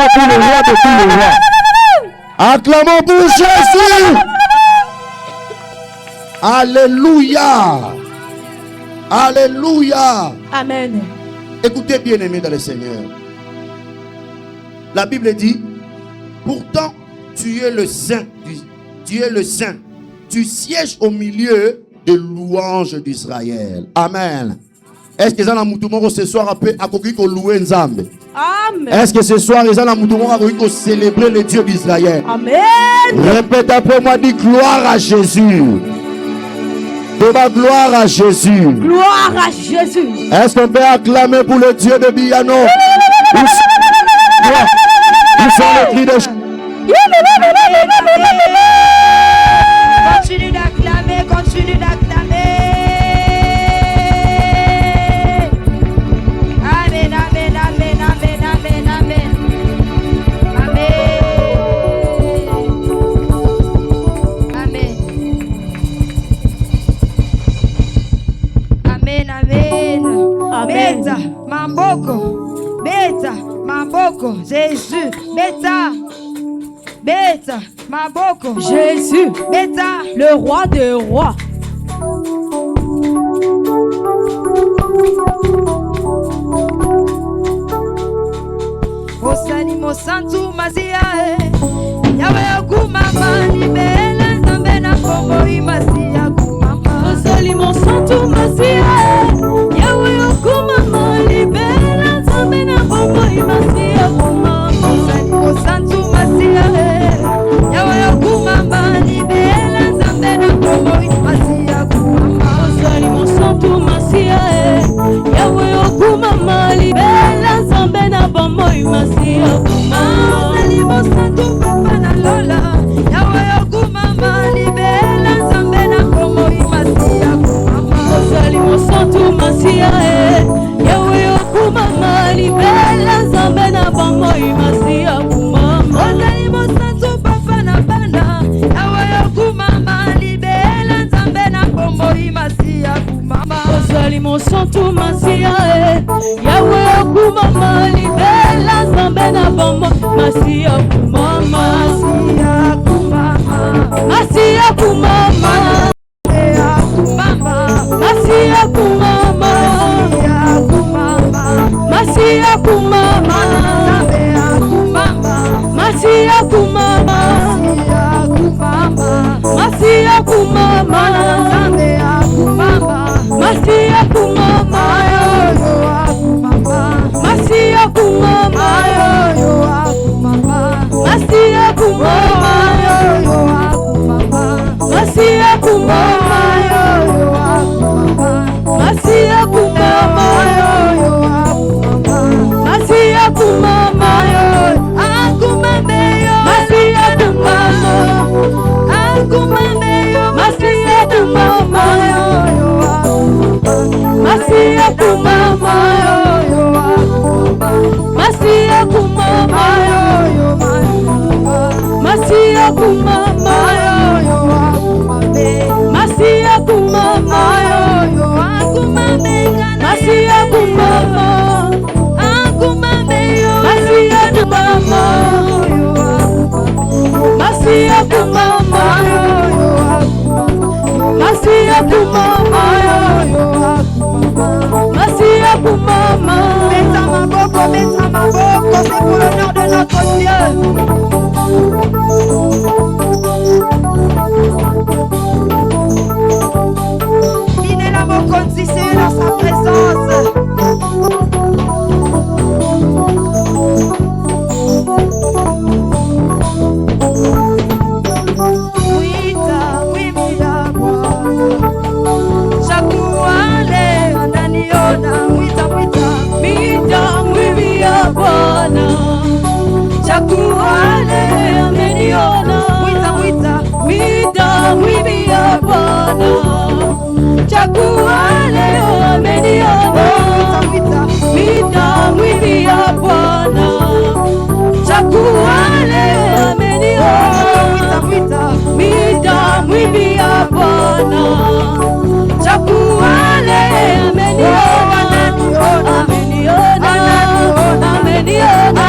Acclamons pour le roi de tous les rois. Acclamons pour Jésus. Alléluia. Alléluia. Amen. Écoutez bien aimés dans le Seigneur. La Bible dit, pourtant tu es le saint, tu es le saint. Tu sièges au milieu de louanges d'Israël. Amen. Est-ce que ça n'a pas ce soir après à louer Nzambe? Amen. Est-ce que ce soir ils ont célébrer le Dieu d'Israël? Amen. Répète après moi, dis gloire à Jésus. Gloire à Jésus. Gloire à Jésus. Est-ce qu'on peut acclamer pour le Dieu de Biano? Où sont les cris de... Continue d'acclamer, continue d'acclamer. Amen, amen, amen, amen, amen, amen. Amen. Amen, amen. Amen. Beta, mamboko. Beta, mamboko. Jésus. Beta. Beta, mamboko. Jésus. Beta, le roi des rois. Osani mosantu mazia yawe kumama ni bela zambe na kombo imazia kumama. Osani mosantu mazia yawe kumama ni bela zambe na kombo imazia kumama. Osani mosantu mazia yawe kumama ni bela zambe na kombo imazia kumama. Osani mosantu mazia yawe kumama ni bela zambe na kombo imazia kumama. Osani mosantu papa na lola yawe kumama ni bela zambe na kombo imazia kumama. Osani mosantu mazia yawe kumama ni bela zambe na kombo imazia kumama. Osani mosantu papa na bana yawe kumama ni bela zambe na kombo imazia kumama. Osani mosantu mazia yawe kumama ni bela zambe na kombo imazia kumama. Masia kumama, masia kumama, masia kumama, masia kumama, masia kumama, masia kumama, masia kumama, masia kumama, masia kumama, masia kumama, masia kumama, akumameyo, masia kumama, akumameyo, masia kumama, masia kumama, masia kumama, masia kumama, masia kumama, masia kumama, akumameyo, masia kumama, masia kumama, masia kumama, masia kumama. Mets ma boko, c'est pour l'honneur de notre Dieu. Mine la mokonzi, c'est dans sa présence. Chakuale ameniona, wita wita wibia Bwana. Chakuale ameniona, wita wibia Bwana. Chakuale ameniona, wita wibia Bwana. Chakuale ameniona, ameniona, ameniona, ameniona.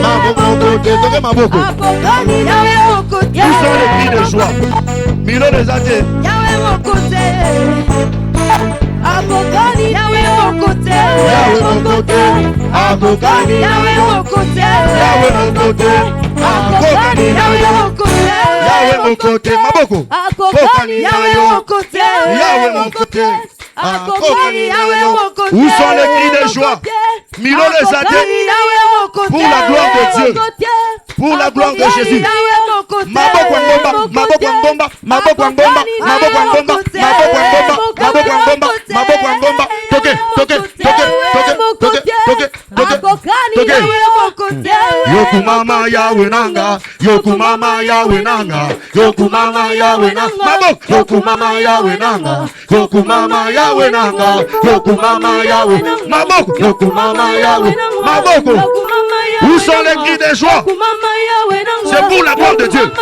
Maman, Toquez ma boko. Où sont les cris de joie? Milo des athées. Abogani, Yahweh mon côté. Yahweh mon côté. Abogani, Yahweh mon côté. Yahweh mon côté. Abogani, Yahweh mon côté. Yahweh mon côté. Maboko. Abogani, Yahweh mon côté. Yahweh mon côté. Abogani, Yahweh mon côté. Où sont les cris de joie? Milo les athées. Pour la gloire de Dieu. Pour la gloire de Jésus. Maboko ngomba, maboko ngomba, maboko ngomba, maboko ngomba, maboko ngomba, maboko ngomba, maboko ngomba. Toke, toke, toke, toke, toke, toke, toke, toke. Yoku mama Yahweh nanga, yoku mama Yahweh nanga, yoku mama Yahweh nanga. Maboko, yoku mama Yahweh nanga, yoku mama Yahweh nanga, yoku mama Yahweh. Maboko, yoku mama Yahweh. Maboko. Où sont les cris de joie? C'est pour la gloire de Dieu.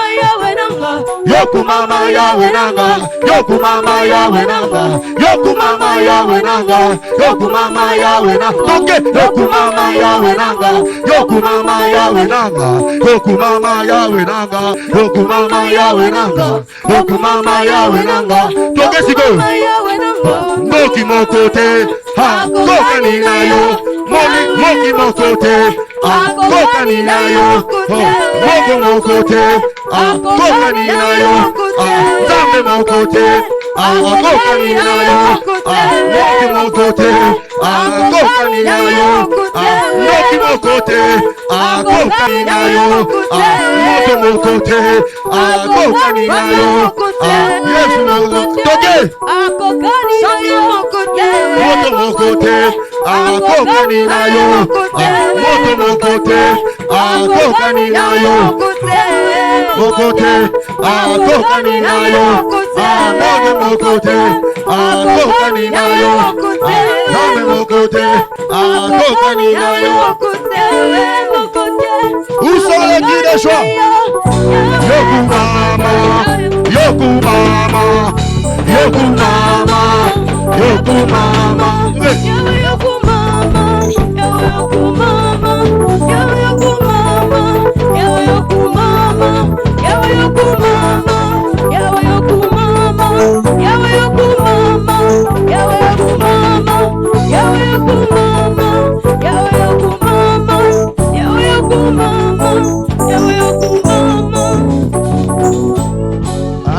Yoku mama Yahweh nanga, yoku mama Yahweh nanga, yoku mama Yahweh nanga, yoku mama Yahweh nanga. Toke, yoku mama Yahweh nanga, yoku mama Yahweh nanga, yoku mama Yahweh nanga, yoku mama Yahweh nanga, yoku mama Yahweh nanga. Toke siko. Moki mon côté, ha, koka ni na yo. Moki mon côté, ah, koka ni na yo. Moki mon côté, ah, koka ni na yo. Ah, Zambe mon côté, ah, koka ni na yo. Ah, moki mon côté, ah, koka ni na yo. Ah, moki mon côté, ah, koka ni na yo. Ah, moki mon côté, ah, koka ni na yo. Ah, yes mon côté. Moto mon côté, ah, koka ni na yo. Moto mon côté, ah, koka ni na yo. Mon côté, ah, koka ni na yo. Ah, mon côté, ah, koka ni na yo. Ah, mon côté, ah, koka ni na yo. Où sont les cris de joie? Yoku mama, yoku mama, yoku mama, yoku mama.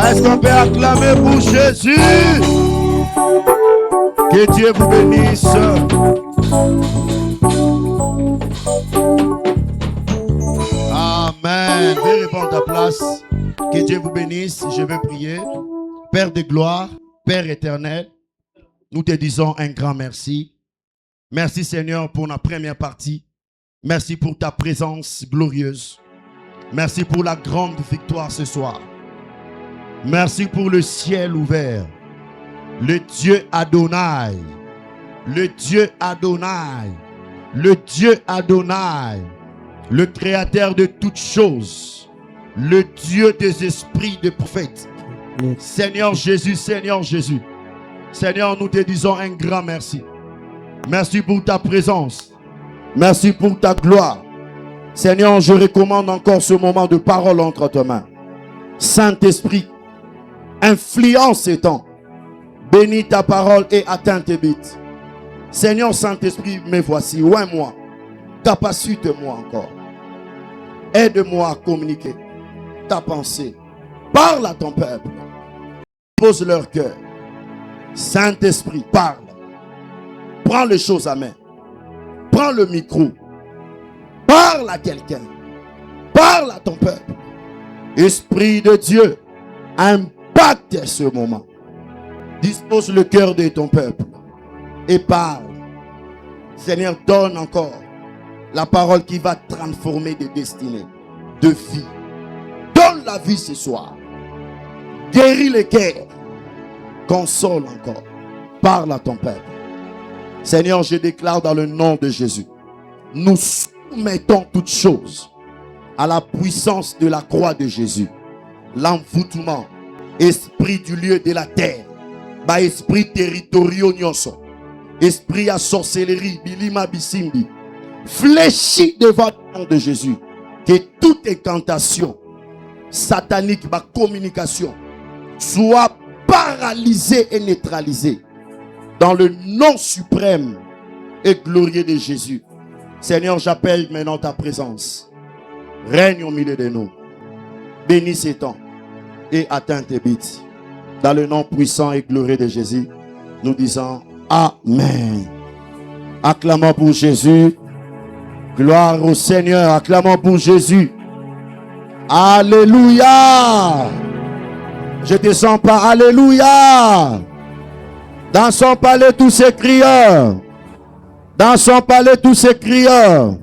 Est-ce qu'on peut acclamer pour Jésus? Que Dieu vous bénisse. Amen. Veuillez répondre à ta place. Que Dieu vous bénisse. Je vais prier. Père de gloire, Père éternel, nous te disons un grand merci. Merci Seigneur pour la première partie. Merci pour ta présence glorieuse. Merci pour la grande victoire ce soir. Merci pour le ciel ouvert. Le Dieu Adonai. Le Dieu Adonai. Le Dieu Adonai. Le créateur de toutes choses. Le Dieu des esprits de prophètes. Seigneur Jésus, Seigneur Jésus. Seigneur, nous te disons un grand merci. Merci pour ta présence. Merci pour ta gloire. Seigneur, je recommande encore ce moment de parole entre tes mains. Saint-Esprit, influence ces temps. Bénis ta parole et atteins tes buts. Seigneur Saint-Esprit, me voici, oins-moi. Capacite-moi encore. Aide-moi à communiquer ta pensée. Parle à ton peuple. Pose leur cœur. Saint-Esprit, parle. Prends les choses à main. Prends le micro. Parle à quelqu'un. Parle à ton peuple. Esprit de Dieu, impacte ce moment. Dispose le cœur de ton peuple et parle. Seigneur, donne encore la parole qui va transformer des destinées, de vie. Donne la vie ce soir. Guéris les cœurs. Console encore. Parle à ton peuple. Seigneur, je déclare dans le nom de Jésus, nous soumettons toutes choses à la puissance de la croix de Jésus. L'envoûtement, esprit du lieu de la terre, esprit territoriaux nyonso, esprit à sorcellerie, bilima bisimbi, fléchis devant le nom de Jésus. que toute incantation satanique, ma communication, soit paralysée et neutralisée dans le nom suprême et glorieux de Jésus. Seigneur, j'appelle maintenant ta présence. Règne au milieu de nous. Bénis ces temps et atteins tes buts. Dans le nom puissant et glorieux de Jésus, nous disons Amen. Acclamons pour Jésus. Gloire au Seigneur. Acclamons pour Jésus. Alléluia. Je te sens pas. Alléluia. Dans son palais, tous ces crieurs. Dans son palais, tous ces crieurs.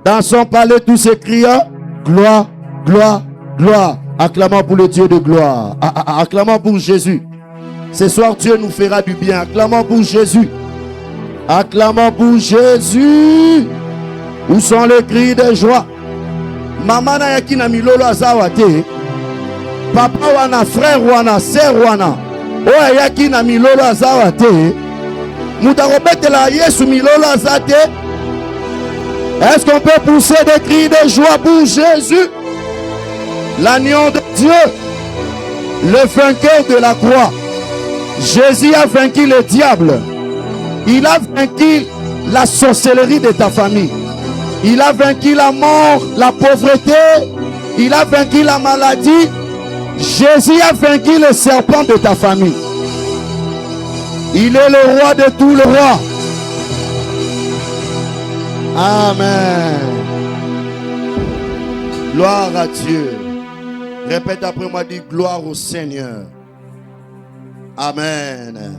Dans son palais, tous ces crieurs. Gloire, gloire, gloire. Acclamons pour le Dieu de gloire. Acclamons pour Jésus. Ce soir, Dieu nous fera du bien. Acclamons pour Jésus. Acclamons pour Jésus. Où sont les cris de joie? Maman na yaki na milolo azawate. Papa wana, frère wana, sœur wana. O yaki na milolo azawate. Mutarobete la Yesu milolo azate. Est-ce qu'on peut pousser des cris de joie pour Jésus? L'agneau de Dieu, le vainqueur de la croix. Jésus a vaincu le diable. Il a vaincu la sorcellerie de ta famille. Il a vaincu la mort, la pauvreté. Il a vaincu la maladie. Jésus a vaincu le serpent de ta famille. Il est le roi de tous les rois. Amen. Gloire à Dieu. Répète après moi, dis gloire au Seigneur. Amen.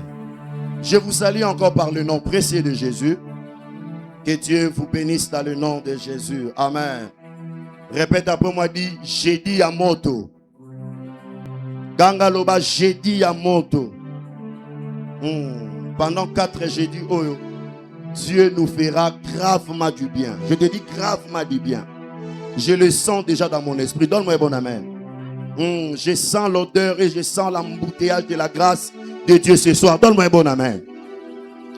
Je vous salue encore par le nom précieux de Jésus. Que Dieu vous bénisse dans le nom de Jésus. Amen. Répète après moi, dis j'ai dit à moto. Gangaloba, j'ai dit à moto. Pendant 4 jeudis, Dieu nous fera gravement du bien. Je te dis gravement du bien. Je le sens déjà dans mon esprit. Donne-moi un bon amen. Je sens l'odeur et je sens l'embouteillage de la grâce de Dieu ce soir. Donne-moi un bon amen.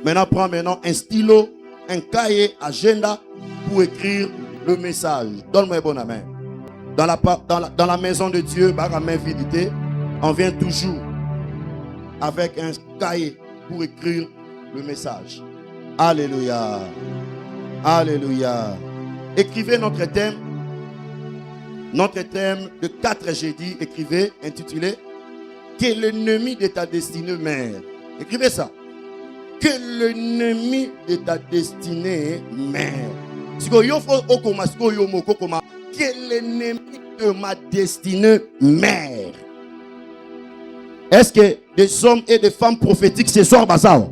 Maintenant, prends un stylo, un cahier, agenda pour écrire le message. Donne-moi un bon amen. Dans la maison de Dieu, par la main vidité, on vient toujours avec un cahier pour écrire le message. Alléluia. Alléluia. Écrivez notre thème. Notre thème de 4 jeudis, écrivez, intitulé que l'ennemi de ta destinée meurt. Écrivez ça. Que l'ennemi de ta destinée meurt. Que l'ennemi de ma destinée meurt. Est-ce que des hommes et des femmes prophétiques ce soir, Bazao?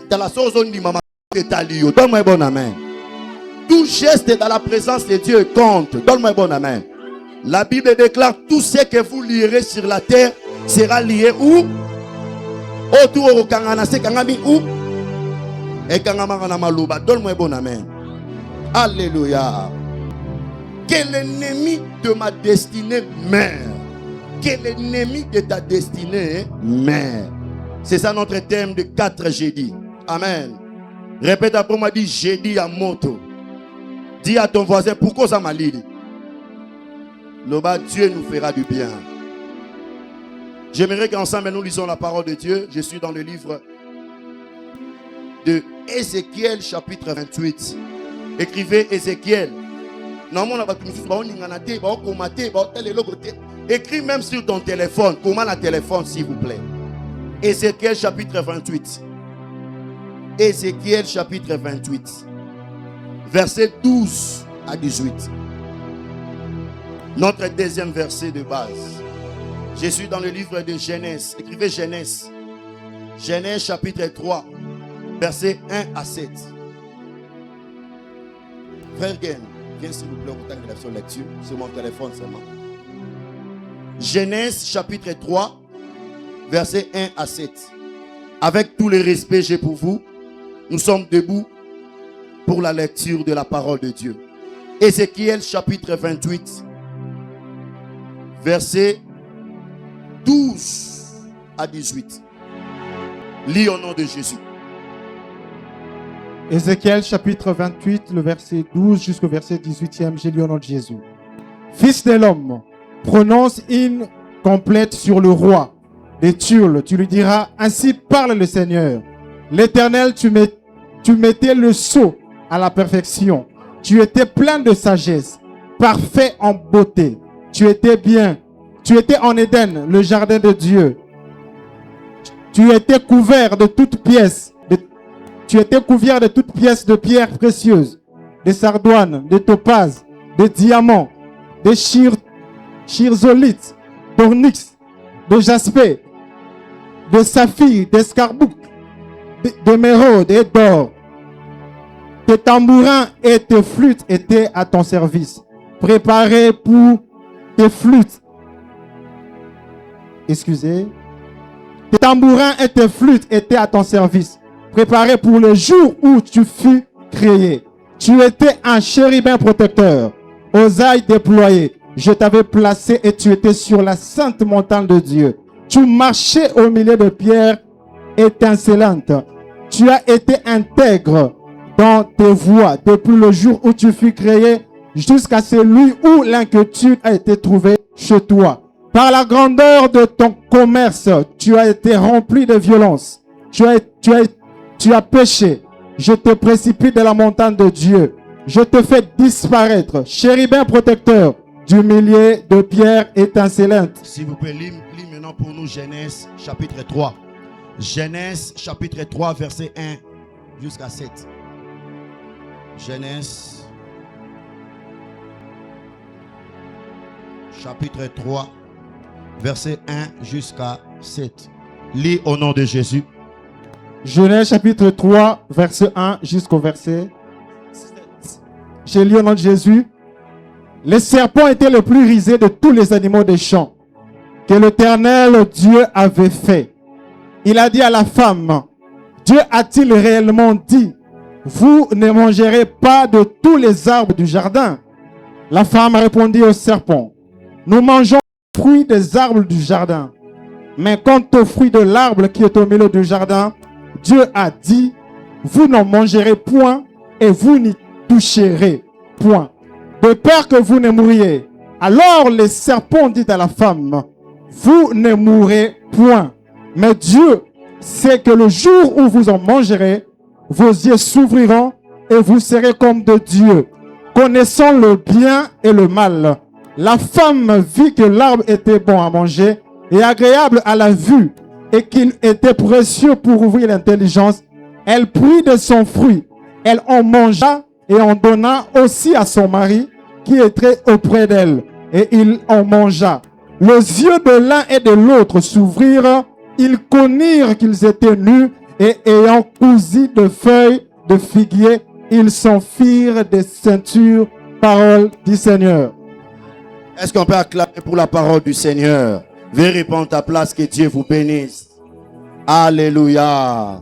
Dans la zone du maman de Talio. Donne-moi un bon amen. Tout geste dans la présence de Dieu compte. Donne-moi un bon amen. La Bible déclare tout ce que vous lirez sur la terre sera lié où? Autour au Kangana, c'est Kangami où? Et Kangamana Malouba. Donne-moi un bon amen. Alléluia. Que l'ennemi de ma destinée meurt. Que l'ennemi de ta destinée meurt. C'est ça notre thème de 4 jeudis. Amen. Répète après moi, dis jeudi à moto. Dis à ton voisin, pourquoi ça m'a dit? Loba, Dieu nous fera du bien. J'aimerais qu'ensemble nous lisons la parole de Dieu. Je suis dans le livre de Ézéchiel chapitre 28. Écrivez Ézéchiel. Écris même sur ton téléphone. Comment la téléphone, s'il vous plaît? Ézéchiel chapitre 28. Ézéchiel chapitre 28. Versets 12 à 18. Notre deuxième verset de base. Je suis dans le livre de Genèse. Écrivez Genèse. Genèse chapitre 3. Versets 1 à 7. Frère Gen, viens s'il vous plaît, on tente la lecture sur mon téléphone seulement. Genèse chapitre 3. Versets 1 à 7. Avec tout le respect que j'ai pour vous, nous sommes debout pour la lecture de la parole de Dieu. Ézéchiel chapitre 28, versets 12 à 18. Lis au nom de Jésus. Ézéchiel chapitre 28, le verset 12 jusqu'au verset 18e, j'ai lu au nom de Jésus. Fils de l'homme, prononce une complète sur le roi des Turles. Tu lui diras, ainsi parle le Seigneur. L'Éternel, tu mettais le sceau à la perfection. Tu étais plein de sagesse, parfait en beauté. Tu étais bien. Tu étais en Éden, le jardin de Dieu. Tu étais couvert de toutes pièces. Tu étais couvert de toutes pièces de pierres précieuses, de sardoines, de topazes, de diamants, de chirzolites, d'onyx, de jaspe, de saphir, d'escarboucle, d'émeraude et d'or. Tes tambourins et tes flûtes étaient à ton service, préparés pour tes flûtes. Excusez. Tes tambourins et tes flûtes étaient à ton service, préparés pour le jour où tu fus créé. Tu étais un chérubin protecteur, aux ailes déployées. Je t'avais placé et tu étais sur la sainte montagne de Dieu. Tu marchais au milieu de pierres étincelantes. Tu as été intègre dans tes voies depuis le jour où tu fus créé jusqu'à celui où l'inquiétude a été trouvée chez toi. Par la grandeur de ton commerce, tu as été rempli de violence. Tu as péché. Je te précipite de la montagne de Dieu. Je te fais disparaître, chérubin protecteur du milieu de pierres étincelantes. S'il vous plaît, lis maintenant pour nous Genèse chapitre 3. Genèse chapitre 3, verset 1 jusqu'à 7. Genèse chapitre 3, verset 1 jusqu'à 7. Lis au nom de Jésus. Genèse chapitre 3, verset 1 jusqu'au verset 7. J'ai lu au nom de Jésus. Les serpents étaient le plus risé de tous les animaux des champs que l'Éternel Dieu avait fait. Il a dit à la femme, Dieu a-t-il réellement dit, vous ne mangerez pas de tous les arbres du jardin? La femme répondit au serpent, nous mangeons les fruits des arbres du jardin. Mais quant aux fruits de l'arbre qui est au milieu du jardin, Dieu a dit, vous n'en mangerez point et vous n'y toucherez point, de peur que vous ne mouriez. Alors le serpent dit à la femme, vous ne mourrez point. Mais Dieu sait que le jour où vous en mangerez, vos yeux s'ouvriront et vous serez comme de Dieu, connaissant le bien et le mal. La femme vit que l'arbre était bon à manger et agréable à la vue et qu'il était précieux pour ouvrir l'intelligence. Elle prit de son fruit, elle en mangea et en donna aussi à son mari qui était auprès d'elle, et il en mangea. Les yeux de l'un et de l'autre s'ouvrirent, ils connurent qu'ils étaient nus, et ayant cousu de feuilles de figuier, ils s'en firent des ceintures. Parole du Seigneur. Est-ce qu'on peut acclamer pour la parole du Seigneur? Veuillez répondre à ta place, que Dieu vous bénisse. Alléluia.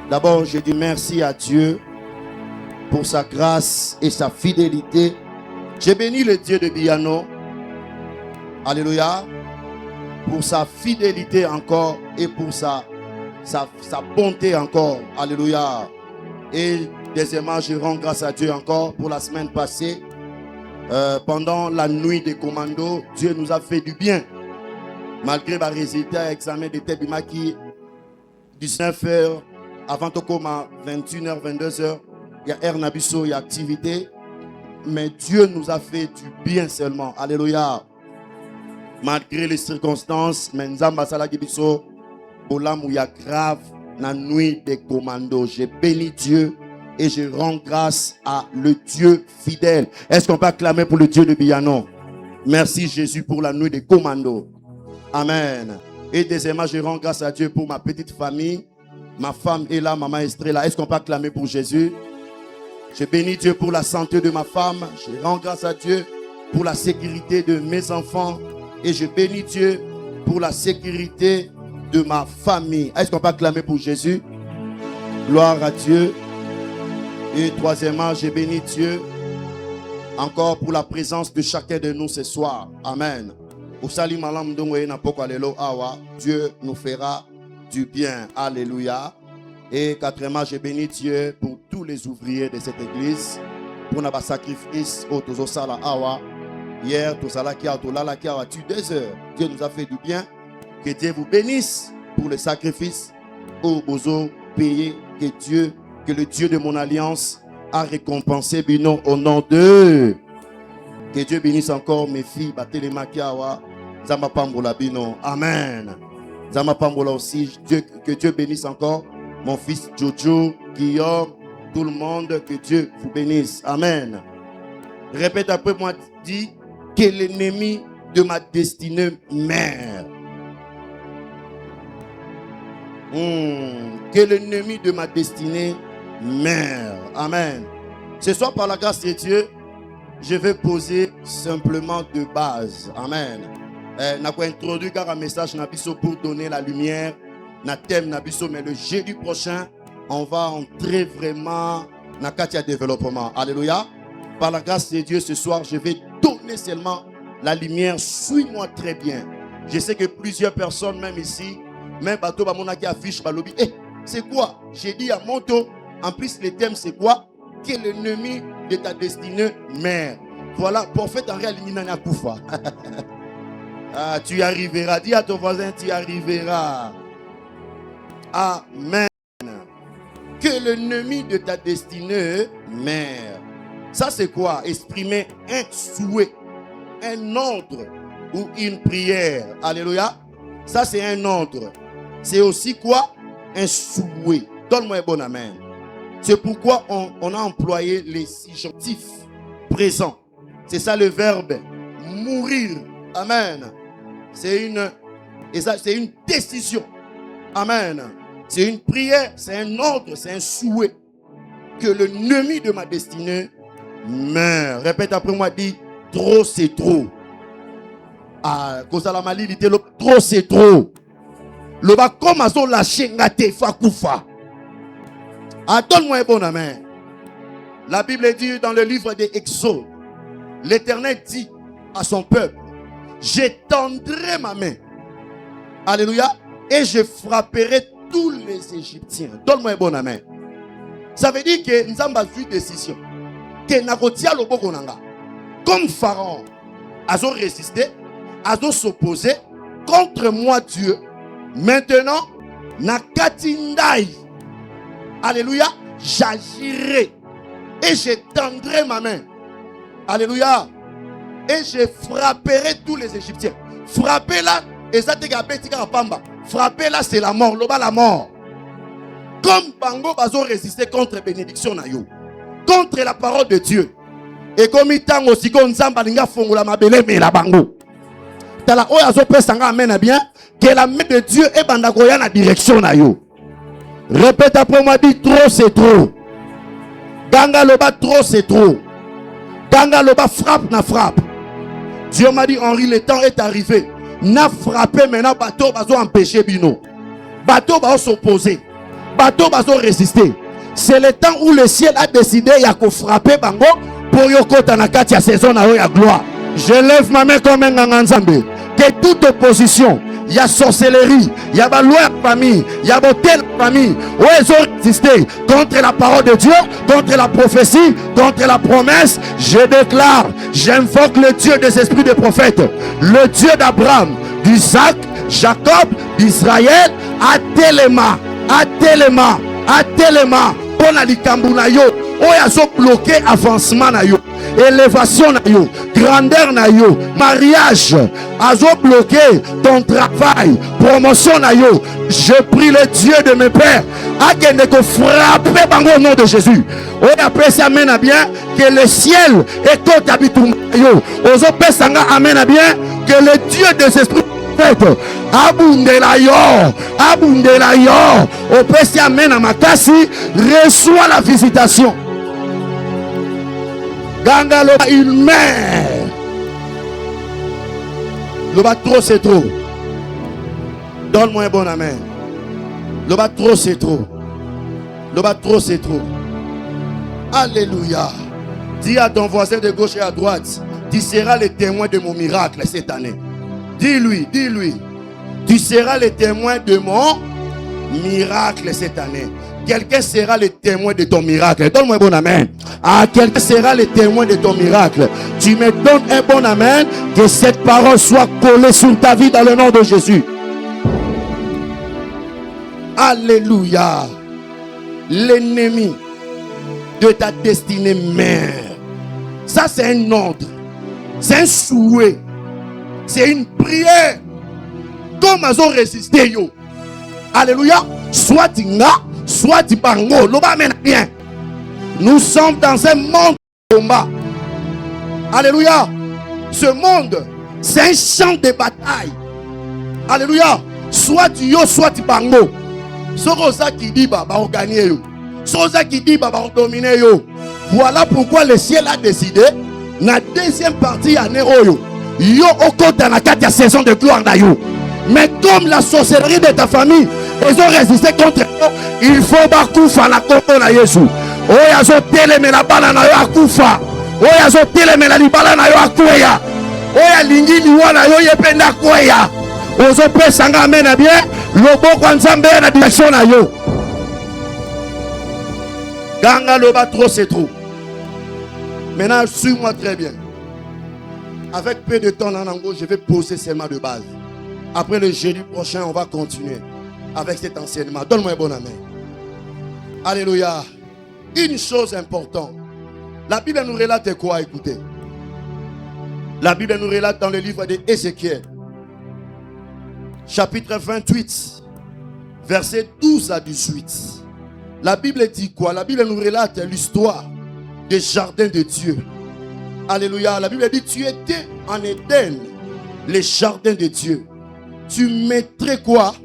D'abord, je dis merci à Dieu pour sa grâce et sa fidélité. J'ai béni le Dieu de Biano. Alléluia. Pour sa fidélité encore et pour sa bonté encore. Alléluia. Et deuxièmement, je rends grâce à Dieu encore pour la semaine passée. Pendant la nuit des commandos, Dieu nous a fait du bien. Malgré le résultat examen de Tebima qui 19h avant Tokoma 21h 22h, il y a Air Nabiso, il y a activité, mais Dieu nous a fait du bien seulement. Alléluia. Malgré les circonstances, Menzamba Salagibiso, Bolam où il y a grave la nuit des commandos. J'ai béni Dieu et je rends grâce à le Dieu fidèle. Est-ce qu'on peut acclamer pour le Dieu de Biano? Merci Jésus pour la nuit des commandos. Amen. Et deuxièmement, je rends grâce à Dieu pour ma petite famille. Ma femme est là, maman Estrée là. Est-ce qu'on peut acclamer pour Jésus? Je bénis Dieu pour la santé de ma femme. Je rends grâce à Dieu pour la sécurité de mes enfants. Et je bénis Dieu pour la sécurité de ma famille. Est-ce qu'on peut acclamer pour Jésus? Gloire à Dieu. Et troisièmement, je bénis Dieu encore pour la présence de chacun de nous ce soir. Amen. Dieu nous fera du bien. Alléluia. Et quatrièmement, je bénis Dieu pour tous les ouvriers de cette église. Pour notre sacrifice au Tozosala Awa. Hier, Tozala Kia, Tolala Kia, tu 2 heures. Dieu nous a fait du bien. Que Dieu vous bénisse pour le sacrifice au Bozo payé. Que le Dieu de mon alliance a récompensé Bino au nom de. Que Dieu bénisse encore mes filles, Batelema Kiawa, Zama Pambola Bino. Amen. Zama Pambola aussi. Que Dieu bénisse encore mon fils Jojo, Guillaume, tout le monde. Que Dieu vous bénisse. Amen. Répète après moi, dis que l'ennemi de ma destinée meurt. Que l'ennemi de ma destinée meurt. Amen. Ce soir, par la grâce de Dieu, je vais poser simplement 2 bases. Amen. N'a pas introduit car un message Nabiso pour donner la lumière. Na thème Nabiso, mais le jeudi prochain, on va entrer vraiment dans le développement. Alléluia. Par la grâce de Dieu, ce soir, je vais donner seulement la lumière. Suis-moi très bien. Je sais que plusieurs personnes, même ici, même bateau, qui affiche, c'est quoi? J'ai dit à Monto, en plus, le thème, c'est quoi? Que l'ennemi de ta destinée meurt. Voilà, prophète en réalité, tu y arriveras. Dis à ton voisin, tu y arriveras. Amen. Que l'ennemi de ta destinée meurt. Ça, c'est quoi? Exprimer un souhait, un ordre ou une prière. Alléluia. Ça, c'est un ordre. C'est aussi quoi? Un souhait. Donne-moi un bon amen. C'est pourquoi on a employé les subjonctifs présents. C'est ça le verbe mourir. Amen. C'est une décision. Amen. C'est une prière, c'est un ordre, c'est un souhait. Que l'ennemi de ma destinée meurt. Répète après moi, dis trop c'est trop. Trop c'est trop. Le bas comme à son lâché ngate fakoufa. Donne-moi un bon amen. La Bible dit dans le livre des Exodes, l'Éternel dit à son peuple, j'étendrai ma main. Alléluia. Et je frapperai tous les Égyptiens. Donne-moi un bon amen. Ça veut dire que nous avons vu une décision. Que Nakotia Lobokonanga, comme Pharaon, a résisté, a s'opposé contre moi Dieu. Maintenant, Nakatindai. Alléluia. J'agirai. Et j'étendrai ma main. Alléluia. Et je frapperai tous les Égyptiens. Frapper là, frapper là, c'est la mort. Loba la mort. Comme Bango bazo résisté contre bénédiction na yo. Contre la parole de Dieu. Et comme il tang aussi qu'on zamba linga fongola mabele mais la Bango. Tala oya zo pesanga amena bien que la main de Dieu est bandagoya na direction na yo. Répète après moi, dis trop c'est trop. Ganga loba trop c'est trop. Ganga loba frappe na frappe. Dieu m'a dit Henri, le temps est arrivé. N'a frappé maintenant bateau bazo empêcher bino. Bateau bazo s'opposer. Bateau bazo résister. C'est le temps où le ciel a décidé il y a qu'à frapper bango pour yoko tanakati ya saison na ya gloire. Je lève ma main comme un nganzambe. Que toute opposition, il y a sorcellerie, il y a loi de famille, il y a beauté de famille, où ils ont résisté contre la parole de Dieu, contre la prophétie, contre la promesse. Je déclare, j'invoque le Dieu des esprits des prophètes, le Dieu d'Abraham, d'Isaac, Jacob, d'Israël, à Téléma, pour la likambu na yo, où ils ont bloqué avancement na yo. Élévation na yo, grandeur na yo, mariage, azo bloqué ton travail, promotion na yo. Je prie le Dieu de mes pères à qu'il ne frappe bango au nom de Jésus. On appelle ça amen à bien que le ciel est tout habité yo. Ozo pesanga amen à bien que le Dieu des esprits abundela yo au pesi amen à makasi reçoit la visitation. Ganga loba il meurt. Loba trop c'est trop. Donne-moi un bon amen. Loba trop c'est trop. Loba trop c'est trop. Alléluia. Dis à ton voisin de gauche et à droite, tu seras le témoin de mon miracle cette année. Dis-lui. Tu seras le témoin de mon miracle cette année. quelqu'un sera le témoin de ton miracle. Donne-moi un bon amen. Ah, quelqu'un sera le témoin de ton miracle. Tu me donnes un bon amen. Que cette parole soit collée sur ta vie dans le nom de Jésus. Alléluia. L'ennemi de ta destinée mère. Ça, c'est un ordre. C'est un souhait. C'est une prière. Comme ils ont résisté, yo. Alléluia. Soit Tinga, soit Tibango. L'oba mène bien. Nous sommes dans un monde de combat. Alléluia. Ce monde, c'est un champ de bataille. Alléluia. Soit yo, soit Tibango. Ce qui dit, bah, on gagner yo. Ce qui dit, bah, on dominer yo. Voilà pourquoi le ciel a décidé, la deuxième partie à Nero yo. Yo oko dans la 4 saison de gloire na yo. Mais comme la sorcellerie de ta famille, ils ont résisté contre eux, il faut bakoufa la koto na Yesu. Oya zo teleme la bala na yo akufa. Oya zo teleme la libala na yo akuya. Oya lingi liwa na yo yependa kuya. Ozo pesa nga mena bien, lobo kwa nzambe na direction na yo. Ganga loba trop c'est trop. Maintenant, suis-moi très bien. Avec peu de temps en ango, je vais poser seulement de base. Après le jeudi prochain, on va continuer avec cet enseignement. Donne-moi un bon amen. Alléluia. Une chose importante. La Bible nous relate quoi? Écoutez. La Bible nous relate dans le livre d'Ézéchiel, chapitre 28, versets 12 à 18. La Bible dit quoi? La Bible nous relate l'histoire des jardins de Dieu. Alléluia. La Bible dit, tu étais en Éden, les jardins de Dieu. Tu mettrais quoi?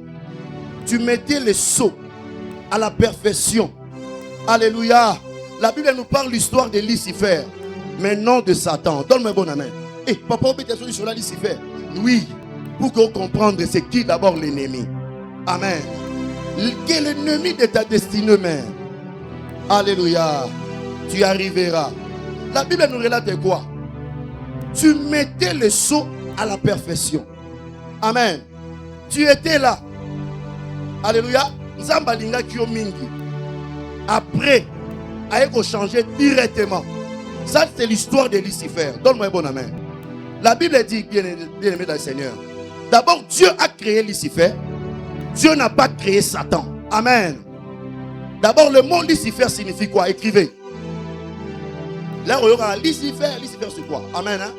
Tu mettais les sceaux à la perfection. Alléluia. La Bible nous parle de l'histoire de Lucifer, mais non de Satan. Donne-moi un bon amen. Et papa, on peut t'assurer sur la Lucifer. Oui, pour qu'on comprenne c'est qui d'abord l'ennemi. Amen. Quel est l'ennemi de ta destinée, mère? Alléluia. Tu arriveras. La Bible nous relate quoi? Tu mettais le sceau à la perfection. Amen. Tu étais là. Alléluia. Nzambalinga kyo mingi. Après, aïko changer directement. Ça, c'est l'histoire de Lucifer. Donne-moi un bon amen. La Bible dit, bien aimé dans le Seigneur, d'abord, Dieu a créé Lucifer. Dieu n'a pas créé Satan. Amen. D'abord, le mot Lucifer signifie quoi? Écrivez. Là, on aura Lucifer. Lucifer, c'est quoi? Amen. Hein?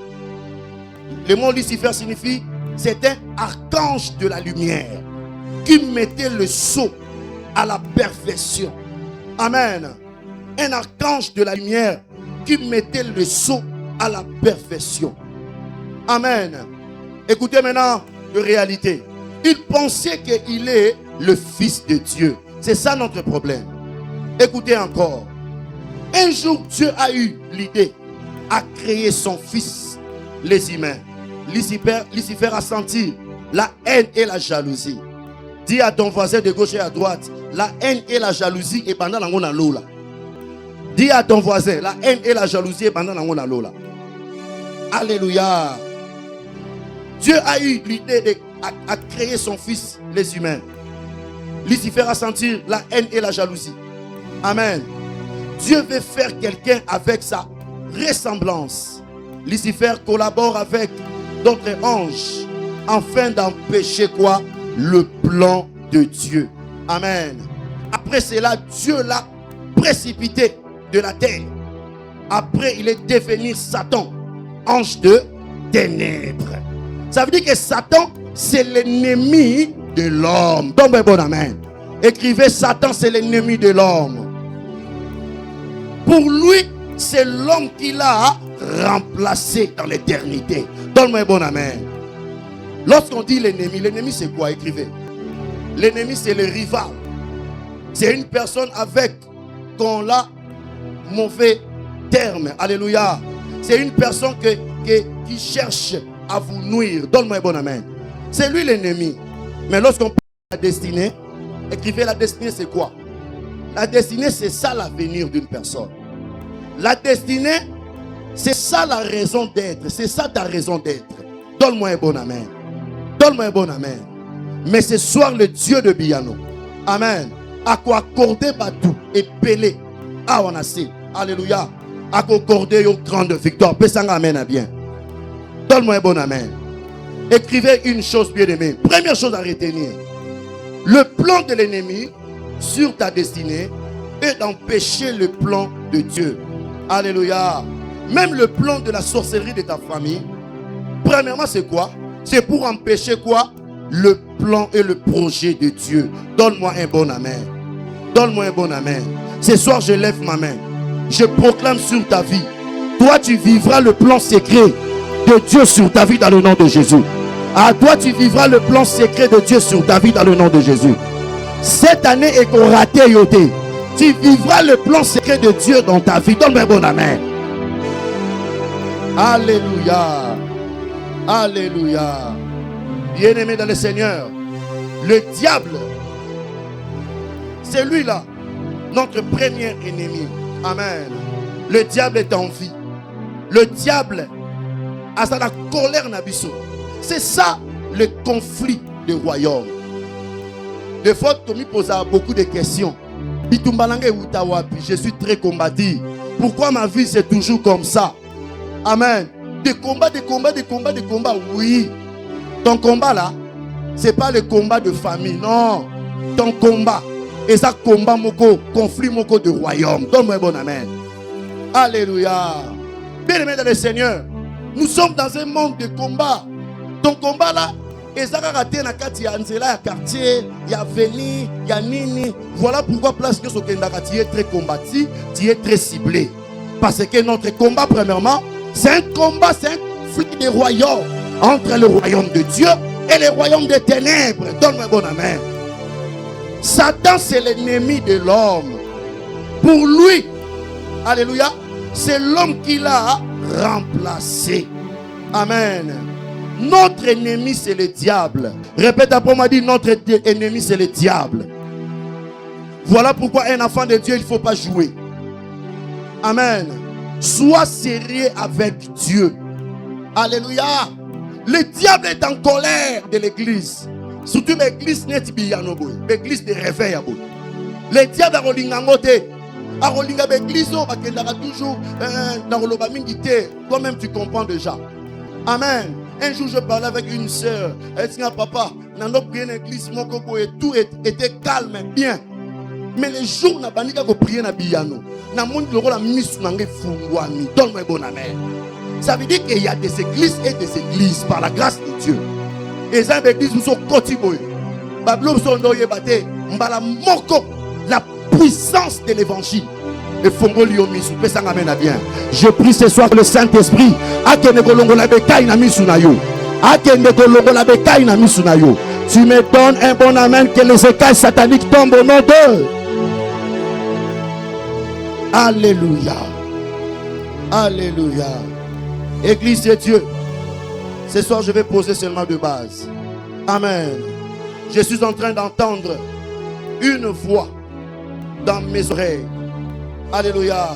Le mot Lucifer signifie, c'est un archange de la lumière qui mettait le sceau à la perfection. Amen. Un archange de la lumière qui mettait le sceau à la perfection. Amen. Écoutez maintenant de réalité. Il pensait qu'il est le Fils de Dieu. C'est ça notre problème. Écoutez encore. Un jour, Dieu a eu l'idée à créer son Fils, les humains. Lucifer a senti la haine et la jalousie. Dis à ton voisin de gauche et à droite, la haine et la jalousie est pendant la mona lola. Dis à ton voisin, la haine et la jalousie est pendant la mona lola. Alléluia. Dieu a eu l'idée à créer son Fils, les humains. Lucifer a senti la haine et la jalousie. Amen. Dieu veut faire quelqu'un avec sa ressemblance. Lucifer collabore avec d'autres anges afin d'empêcher quoi? Le plan de Dieu. Amen. Après cela, Dieu l'a précipité de la terre. Après, il est devenu Satan, ange de ténèbres. Ça veut dire que Satan, c'est l'ennemi de l'homme. Donc, bon amen. Écrivez, Satan, c'est l'ennemi de l'homme. Pour lui, c'est l'homme qui l'a remplacé dans l'éternité. Donne-moi un bon amen. Lorsqu'on dit l'ennemi c'est quoi? Écrivez. L'ennemi c'est le rival. C'est une personne avec qu'on l'a mauvais terme. Alléluia. C'est une personne qui cherche à vous nuire. Donne-moi un bon amen. C'est lui l'ennemi. Mais lorsqu'on parle de la destinée, écrivez, la destinée c'est quoi? La destinée c'est ça l'avenir d'une personne. La destinée c'est ça la raison d'être. C'est ça ta raison d'être. Donne-moi un bon amen. Donne-moi un bon amen. Mais ce soir, le Dieu de Biano, amen, à quoi accorder tout et peler. Ah, on a assez. Alléluia. À accorder une grande victoire. Pesanga amen à bien. Donne-moi un bon amen. Écrivez une chose bien aimée. Première chose à retenir. Le plan de l'ennemi sur ta destinée est d'empêcher le plan de Dieu. Alléluia. Même le plan de la sorcellerie de ta famille. Premièrement, c'est quoi? C'est pour empêcher quoi? Le plan et le projet de Dieu. Donne-moi un bon amen. Donne-moi un bon amen. Ce soir, je lève ma main. Je proclame sur ta vie. Toi, tu vivras le plan secret de Dieu sur ta vie dans le nom de Jésus. À toi, tu vivras le plan secret de Dieu sur ta vie dans le nom de Jésus. Cette année est qu'on raté yoté. Tu vivras le plan secret de Dieu dans ta vie. Donne-moi un bon amen. Alléluia. Alléluia. Bien-aimé dans le Seigneur, le diable, c'est lui-là, notre premier ennemi. Amen. Le diable est en vie. Le diable a sa colère nabiso. C'est ça le conflit du royaume. Des fois, Tommy pose beaucoup de questions. Je suis très combattu. Pourquoi ma vie c'est toujours comme ça? Amen. Des combats. Oui. Ton combat là, c'est pas le combat de famille. Non. Ton combat. Et ça combat moko, conflit moko de royaume. Donne-moi un bon amen. Alléluia. Bien-aimé dans le Seigneur, nous sommes dans un monde de combat. Ton combat là, et ça a raté na kati ya nzela ya quartier, ya veni, ya nini. Voilà pourquoi place que tu es très combattu, tu es très ciblé. Parce que notre combat, premièrement, c'est un combat, c'est un conflit des royaumes entre le royaume de Dieu et le royaume des ténèbres. Donne-moi un bon amen. Satan, c'est l'ennemi de l'homme. Pour lui, alléluia, c'est l'homme qui l'a remplacé. Amen. Notre ennemi, c'est le diable. Répète après moi, dit notre ennemi, c'est le diable. Voilà pourquoi un enfant de Dieu, il ne faut pas jouer. Amen. Sois sérieux avec Dieu. Alléluia. Le diable est en colère de l'église. Surtout l'église n'est pas l'église de réveil. Le diable a relingangoté. A relinga l'église toujours toi-même tu comprends déjà. Amen. Un jour je parlais avec une sœur. Elle dit papa, dans notre église tout était calme, bien. Mais les jours n'a pas prié na biyano. Na monde le rôle mise nangé fungwani. Donne-moi bon amen. Ça veut dire qu'il y a des églises et des églises par la grâce de Dieu. Et ça églises nous sont continuées. Bablo sont doye baté. Mbala moko la puissance de l'évangile. Et fongo liomi sou pesa ngamena bien. Je prie ce soir que le Saint-Esprit a kene kolongo la bekaï na misu na yo. A kene kolongo la bekaï na misu na yo. Tu me donnes un bon amen que les écailles sataniques tombent au nom d'eux. Alléluia. Alléluia. Église de Dieu. Ce soir, je vais poser seulement de base. Amen. Je suis en train d'entendre une voix dans mes oreilles. Alléluia.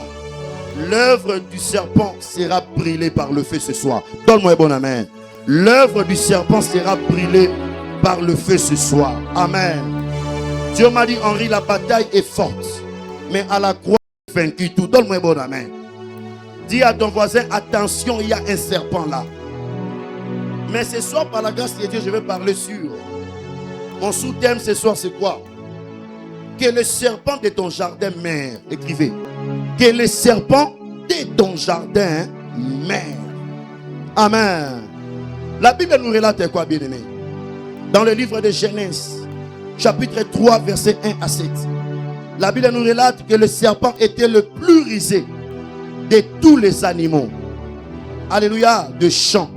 L'œuvre du serpent sera brûlée par le feu ce soir. Donne-moi un bon amen. L'œuvre du serpent sera brûlée par le feu ce soir. Amen. Dieu m'a dit, Henri, la bataille est forte. Mais à la croix, vaincu tout. Donne-moi un bon amen. Dis à ton voisin, attention, il y a un serpent là. Mais ce soir, par la grâce de Dieu, je vais parler sur. Mon sous-thème ce soir, c'est quoi? Que le serpent de ton jardin meurt. Écrivez. Que le serpent de ton jardin meurt. Amen. La Bible nous relate quoi, bien-aimé? Dans le livre de Genèse, chapitre 3, versets 1 à 7. La Bible nous relate que le serpent était le plus rusé de tous les animaux. Alléluia, de champs.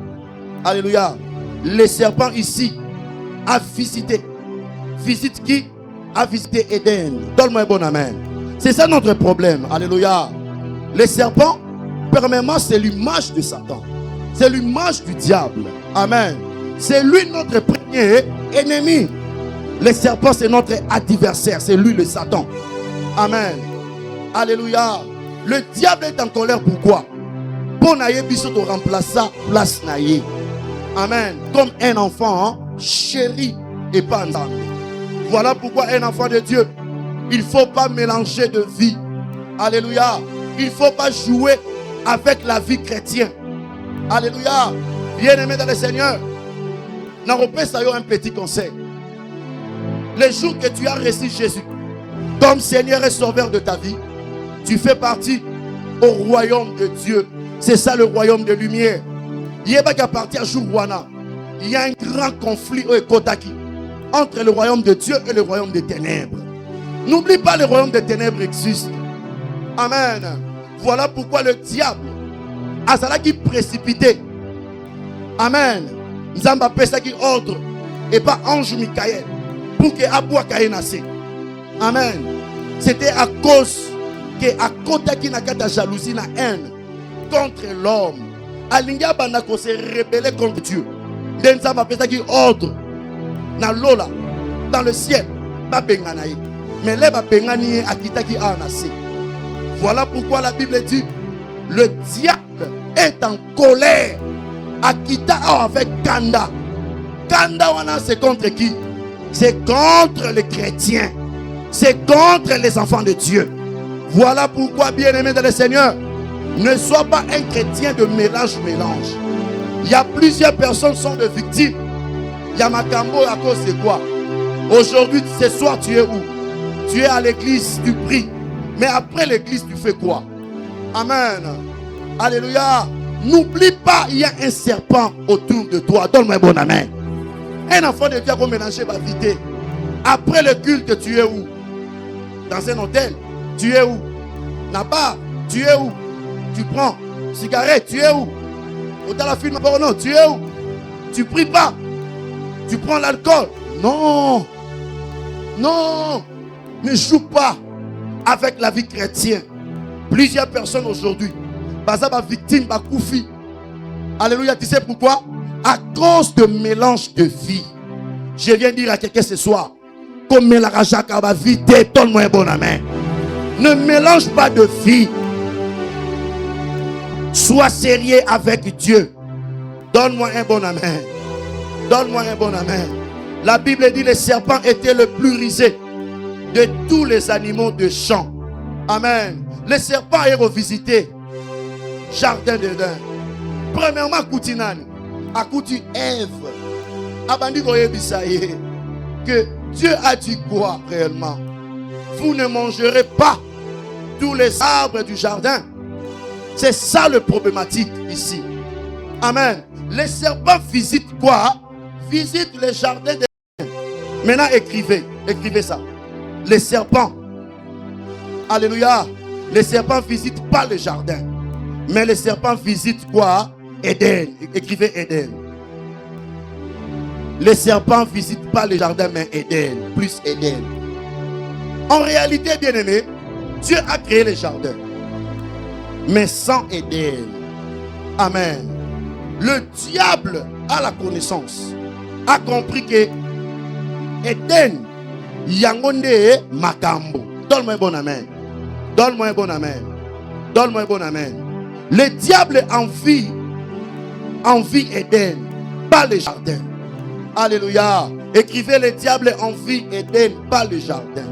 Alléluia. Le serpent ici a visité. Visite qui? A visité Éden. Donne-moi un bon amen. C'est ça notre problème. Alléluia. Le serpent, premièrement, c'est l'image de Satan. C'est l'image du diable. Amen. C'est lui notre premier ennemi. Le serpent, c'est notre adversaire. C'est lui le Satan. Amen. Alléluia. Le diable est en colère. Pourquoi? Pour naïe biso de remplacer place naïe. Amen. Comme un enfant chéri et pas ensemble. Voilà pourquoi un enfant de Dieu Il ne faut pas mélanger de vie. Alléluia. Il ne faut pas jouer avec la vie chrétienne. Alléluia. Bien-aimé dans le Seigneur, n'en un petit conseil. Le jour que tu as reçu Jésus comme Seigneur et Sauveur de ta vie, tu fais partie au royaume de Dieu. C'est ça le royaume de lumière. Il y a qu'à partir du jour il y a un grand conflit au Kotaki entre le royaume de Dieu et le royaume des ténèbres. N'oublie pas, le royaume des ténèbres existe. Amen. Voilà pourquoi le diable a ça qui précipité. Amen. Nzamba pesa qui ordre et pas ange Michael pour que Aboua Kayenase. Amen. C'était à cause que à Kotaki n'a pas jalousie, na haine contre l'homme. Alinga Banako s'est rebellé contre Dieu. Nzamba pesa qui ordre na lola dans le ciel. Ba benganaye. Mais là ba bengani akita qui a nasé. Voilà pourquoi la Bible dit le diable est en colère. Akita avec Kanda. Kanda wana c'est contre qui? C'est contre les chrétiens. C'est contre les enfants de Dieu. Voilà pourquoi, bien-aimé dans le Seigneur, ne sois pas un chrétien de mélange. Il y a plusieurs personnes qui sont des victimes. Il y a Makambo à cause de quoi? Aujourd'hui, ce soir, tu es où? Tu es à l'église, tu pries. Mais après l'église, tu fais quoi? Amen. Alléluia. N'oublie pas, il y a un serpent autour de toi. Donne-moi un bon amen. Un enfant de Dieu va mélanger ma vie. Après le culte, tu es où? Dans un hôtel. Tu es où? Là-bas. Tu es où? Tu prends cigarette. Tu es où? Au-delà de la film porno. Tu es où? Tu pries pas. Tu prends l'alcool. Non. Non. Ne joue pas avec la vie chrétienne. Plusieurs personnes aujourd'hui, bazaba victime, bakoufi. Alléluia, tu sais pourquoi? À cause de mélange de vie. Je viens dire à quelqu'un ce soir, comme la rajaka va vite, donne-moi un bon amen. Ne mélange pas de vie. Sois sérieux avec Dieu. Donne-moi un bon amen. Donne-moi un bon amen. La Bible dit le serpent était le plus rusé de tous les animaux de champ. Amen. Le serpent est revisité. Jardin d'Éden. Premièrement, Koutinani. Akouti Ève. Abandi Goyebisaye. Que Dieu a dit quoi réellement? Vous ne mangerez pas tous les arbres du jardin. C'est ça le problématique ici. Amen. Les serpents visitent quoi? Visitent les jardins d'Éden. Maintenant, écrivez ça. Les serpents. Alléluia. Les serpents visitent pas le jardin. Mais les serpents visitent quoi? Éden. Écrivez Éden. Les serpents visitent pas le jardin, mais Éden. Plus Éden. En réalité, bien aimé, Dieu a créé le jardin. Mais sans Éden. Amen. Le diable a la connaissance. A compris que Éden, Yangonde Makambo. Donne-moi un bon amen. Donne-moi un bon amen. Donne-moi un bon amen. Le diable envie Éden, pas le jardin. Alléluia. Écrivez, le diable envie Éden, pas le jardin.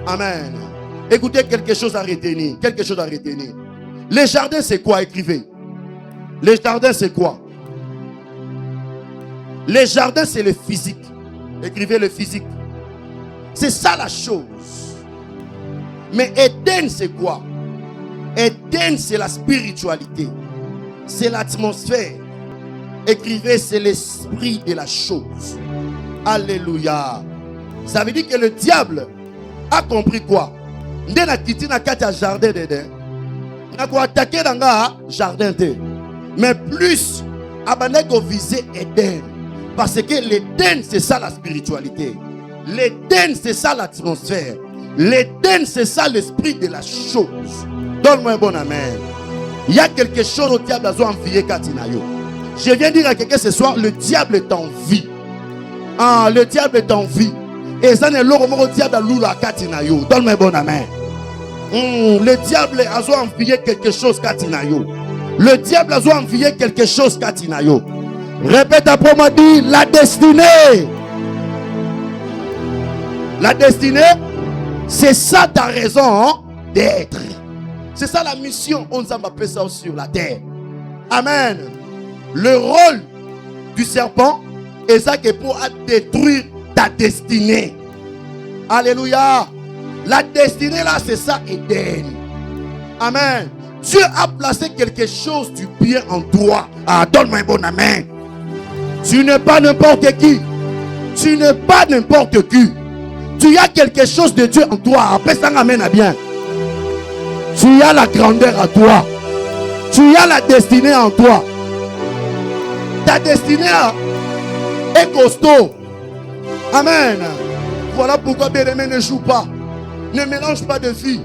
Amen. Écoutez, quelque chose à retenir. Quelque chose à retenir. Le jardin, c'est quoi? Écrivez. Le jardin, c'est quoi? Le jardin, c'est le physique. Écrivez le physique. C'est ça la chose. Mais Éden, c'est quoi? Éden, c'est la spiritualité. C'est l'atmosphère. Écrivez, c'est l'esprit de la chose. Alléluia. Ça veut dire que le diable a compris quoi? Ndena kiti na kati ya jardin d'Éden. Na ko attaquer dans le jardin de. Mais plus abandonner ko viser Éden. Parce que l'Éden, c'est ça la spiritualité. L'Éden, c'est ça l'atmosphère. L'Éden, c'est ça l'esprit de la chose. Donne-moi un bon amen. Il y a quelque chose au diable à envier Katinayo. Je viens dire à quelqu'un ce soir, le diable est en vie. Ah, le diable est en vie. Et ça n'est l'autre au diable à l'oula Katinayo. Donne-moi un bon amen. Le diable a envié quelque chose Katinayo. Le diable a envié quelque chose Katinayo. Répète après moi, dit la destinée. La destinée C'est ça ta raison d'être. C'est ça la mission. On nous a appelé ça sur la terre. Amen. Le rôle du serpent est ça qui est pour détruire ta destinée. Alléluia. La destinée là, c'est ça, Éden. Amen. Dieu a placé quelque chose du bien en toi. Ah, donne-moi un bon amen. Tu n'es pas n'importe qui. Tu n'es pas n'importe qui. Tu as quelque chose de Dieu en toi. Après ça, amen à bien. Tu as la grandeur à toi. Tu as la destinée en toi. Ta destinée est costaud. Amen. Voilà pourquoi bien-aimé ne joue pas. Ne mélange pas de filles.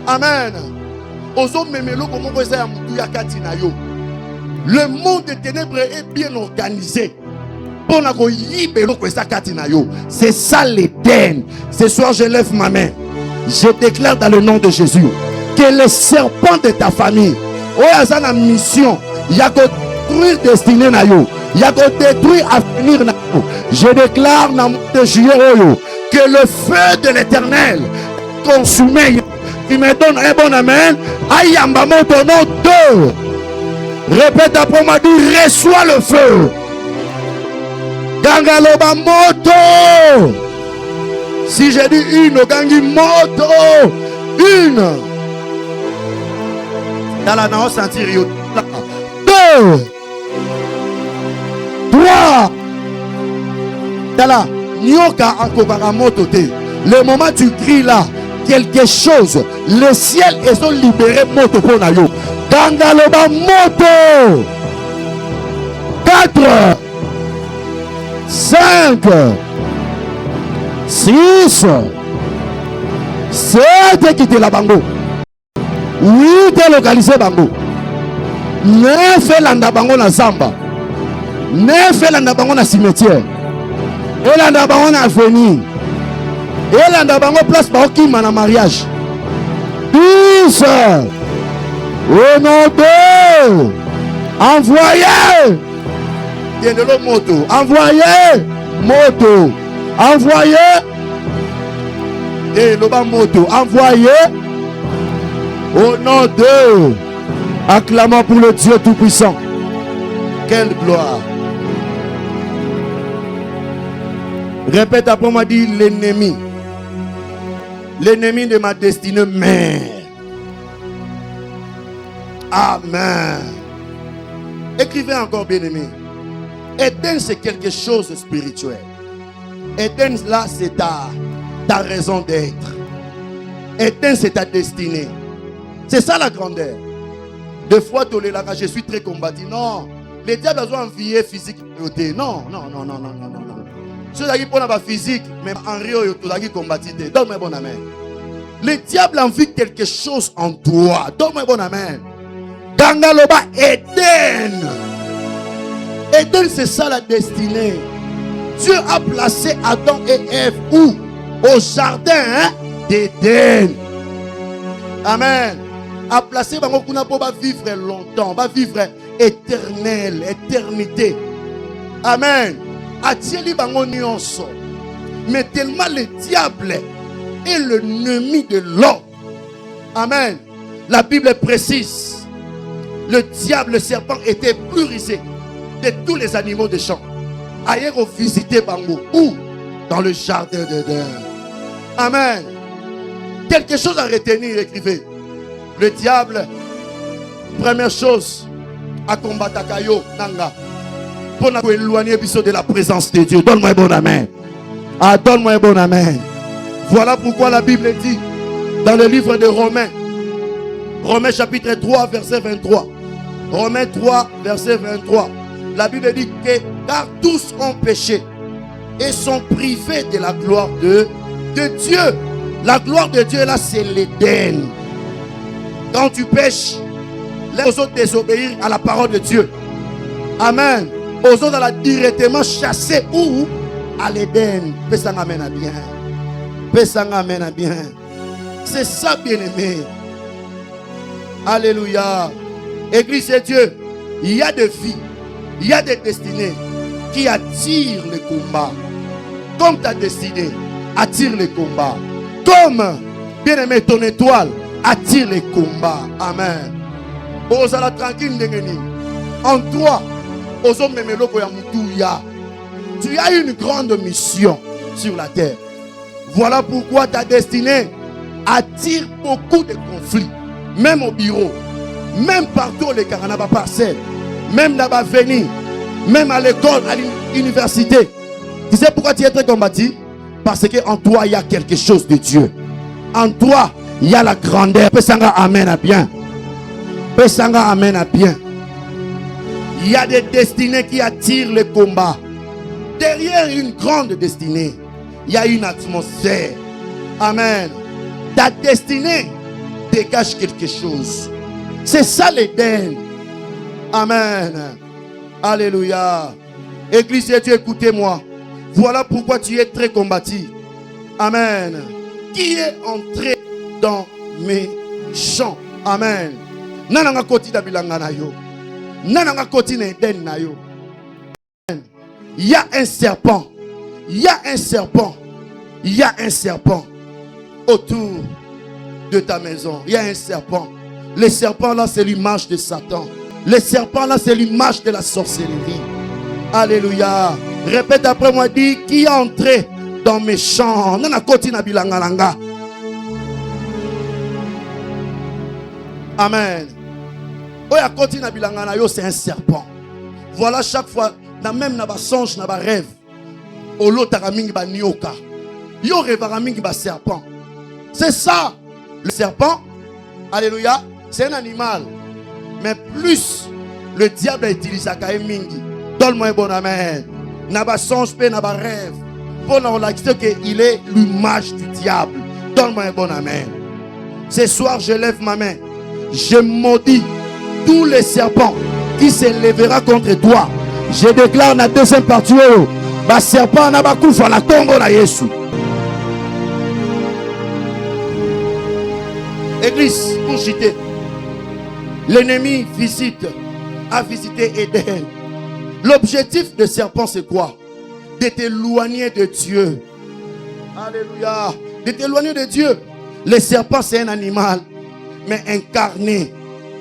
Amen. Le monde des ténèbres est bien organisé. C'est ça l'Éden. Ce soir, je lève ma main. Je déclare dans le nom de Jésus que les serpents de ta famille, la mission, il y a que détruire destinée na yo, il y a que détruire avenir na yo. Je déclare dans le mois de juillet que le feu de l'Éternel consumé. Il me donne un bon amen. Ayambamo ton nom 2. Répète après moi, dit reçois le feu. Gangaloba moto. Si j'ai dit une, gangi moto. Une. Dans la nao sentir 2. 3. Dans la nyoka akobara moto te. Le moment tu cries là, quelque chose, le ciel est libéré moto pour nayo. Gangaloba moto. 4. 5, 6, 7 quitter la bango. 8 localisé bango. 9 landa bango na zamba. 9 landa bango na cimetière. Et landa bango na avenir. Et landa bango place ba okima na mariage. 10. Au nom de envoyez. Moto. Envoyez moto. Envoyez. Et le bas moto. Envoyez. Au nom de. Acclamons pour le Dieu Tout-Puissant. Quelle gloire. Répète après moi, dit l'ennemi. L'ennemi de ma destinée mère. Amen. Écrivez encore, bien-aimé. Éden, c'est quelque chose de spirituel. Éden, là, c'est ta raison d'être. Éden, c'est ta destinée. C'est ça la grandeur. Des fois, je suis très combattu. Non, les diables ont envié physique. Non, non, non, non, non, non, non. Ceux qui ont la physique, mais en Rio, ils ont combattu. Donne-moi un bon amen. Les diables envient quelque chose en toi. Donne-moi un bon amen. Gangaloba Éden. Éden, c'est ça la destinée. Dieu a placé Adam et Ève où? Au jardin d'Éden. Amen. A placé Bango Kuna pour vivre longtemps, va vivre éternel, éternité. Amen. A Tieli Bango Nyonso. Mais tellement le diable est l'ennemi de l'homme. Amen. La Bible précise. Le diable, le serpent était plus risé de tous les animaux des champs. Ailleurs visiter Bango. Où? Dans le jardin d'Éden. Amen. Quelque chose à retenir, écrivez. Le diable, première chose, à combattre Kayo Nanga. Pour nous éloigner de la présence de Dieu. Donne-moi un bon amen. Ah, donne-moi un bon amen. Voilà pourquoi la Bible dit dans le livre de Romains. Romains chapitre 3, verset 23. Romains 3, verset 23. La Bible dit que car tous ont péché et sont privés de la gloire de Dieu. La gloire de Dieu là, c'est l'Éden. Quand tu pêches, les autres désobéir à la parole de Dieu. Amen. Aux autres, elle a directement chassé où? À l'Éden. Pessang amen à bien. Pessang amen à bien. C'est ça, bien-aimé. Alléluia. Église de Dieu, il y a des vies, il y a des destinées qui attirent le combat. Comme ta destinée attire le combat. Comme, bien-aimé, ton étoile attire les combats. Amen. Ozala tranquille ndengeni. En toi, tu as une grande mission sur la terre. Voilà pourquoi ta destinée attire beaucoup de conflits. Même au bureau, même partout les caranabas parcelles, même dans la venue, même à l'école, à l'université. Tu sais pourquoi tu es très combattu? Parce qu'en toi, il y a quelque chose de Dieu. En toi, il y a la grandeur. Pesanga amen à bien. Pesanga amen à bien. Il y a des destinées qui attirent le combat. Derrière une grande destinée, il y a une atmosphère. Amen. Ta destinée dégage quelque chose. C'est ça l'Éden. Amen. Alléluia. Église de Dieu, écoutez-moi. Voilà pourquoi tu es très combattu. Amen. Qui est entré dans mes champs? Amen. Nananga koti da bilanga na yo. Nananga koti na Eden na yo. Il y a un serpent. Il y a un serpent. Il y a un serpent autour de ta maison. Il y a un serpent. Le serpent là, c'est l'image de Satan. Le serpent là, c'est l'image de la sorcellerie. Alléluia. Répète après moi, dis, qui est entré dans mes champs? Nana koti na bilanga langa. Amen. Oya koti na bilanga na yo, c'est un serpent. Voilà, chaque fois, même na ba songe, na ba rêve. Olo taramingi ba nioka. Yo revaramingi ba serpent. C'est ça. Le serpent, alléluia, c'est un animal. Mais plus le diable a utilisé mingi. Donne-moi un bon amen. Na ba songe pe na ba rêve. Pour nous relaxer qu'il est l'image du diable. Donne-moi un bon amen. Ce soir, je lève ma main. Je maudis tous les serpents qui s'élèvera contre toi. Je déclare la deuxième partie. Ba serpent na ba kufa la tombe na Yesu. Église, pour citer, l'ennemi a visité Éden. L'objectif de serpent, c'est quoi? De t'éloigner de Dieu. Alléluia. De t'éloigner de Dieu. Le serpent, c'est un animal, mais incarné.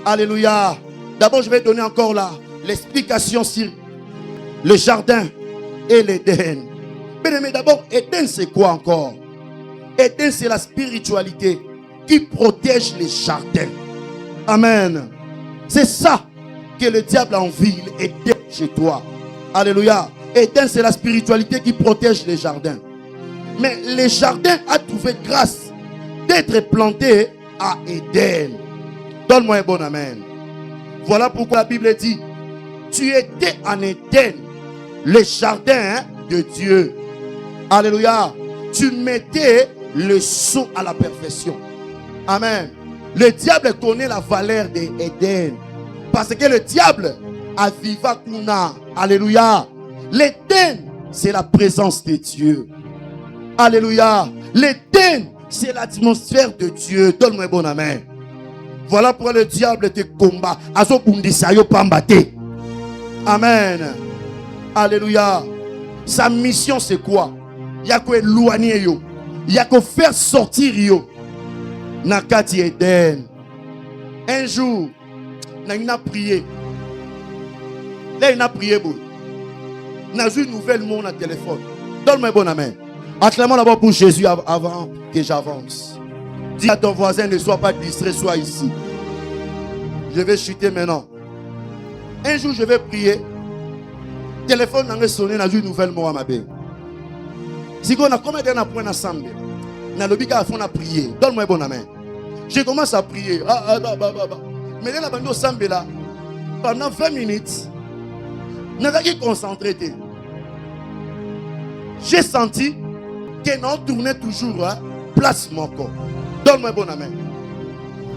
Alléluia. D'abord, je vais donner encore là l'explication sur le jardin et l'Éden. Mais d'abord, Éden, c'est quoi encore? Éden, c'est la spiritualité qui protège les jardins. Amen. C'est ça que le diable a envie, Éden chez toi. Alléluia. Éden, c'est la spiritualité qui protège les jardins. Mais les jardins a trouvé grâce d'être plantés à Éden. Donne-moi un bon amen. Voilà pourquoi la Bible dit, tu étais en Éden, le jardin de Dieu. Alléluia. Tu mettais le sceau à la perfection. Amen. Le diable connaît la valeur d'Éden. Parce que le diable a viva kuna. Alléluia. L'Éden, c'est la présence de Dieu. Alléluia. L'Éden, c'est l'atmosphère de Dieu. Donne-moi un bon amen. Voilà pourquoi le diable te combat. Amen. Alléluia. Sa mission, c'est quoi? Il y a qu'à éloigner yo. Il y a qu'à faire sortir yo. Nakati Eden. Un jour, il a prié. Là, il a prié. Il a eu une nouvelle mot dans le téléphone. Donne-moi un bon amen. Acclamons d'abord pour Jésus avant que j'avance. Dis à ton voisin, ne sois pas distrait, sois ici. Je vais chuter maintenant. Un jour, je vais prier. Le téléphone n'a sonné, il a eu une nouvelle mot à ma belle. Si on a combien d'années pour ensemble, dans le but qu'on a prié. Donne-moi un bon amen. Je commence à prier. Mais là, là, pendant 20 minutes, je n'ai pas concentré. J'ai senti que non tournait toujours place mon corps. Donne-moi un bon amen.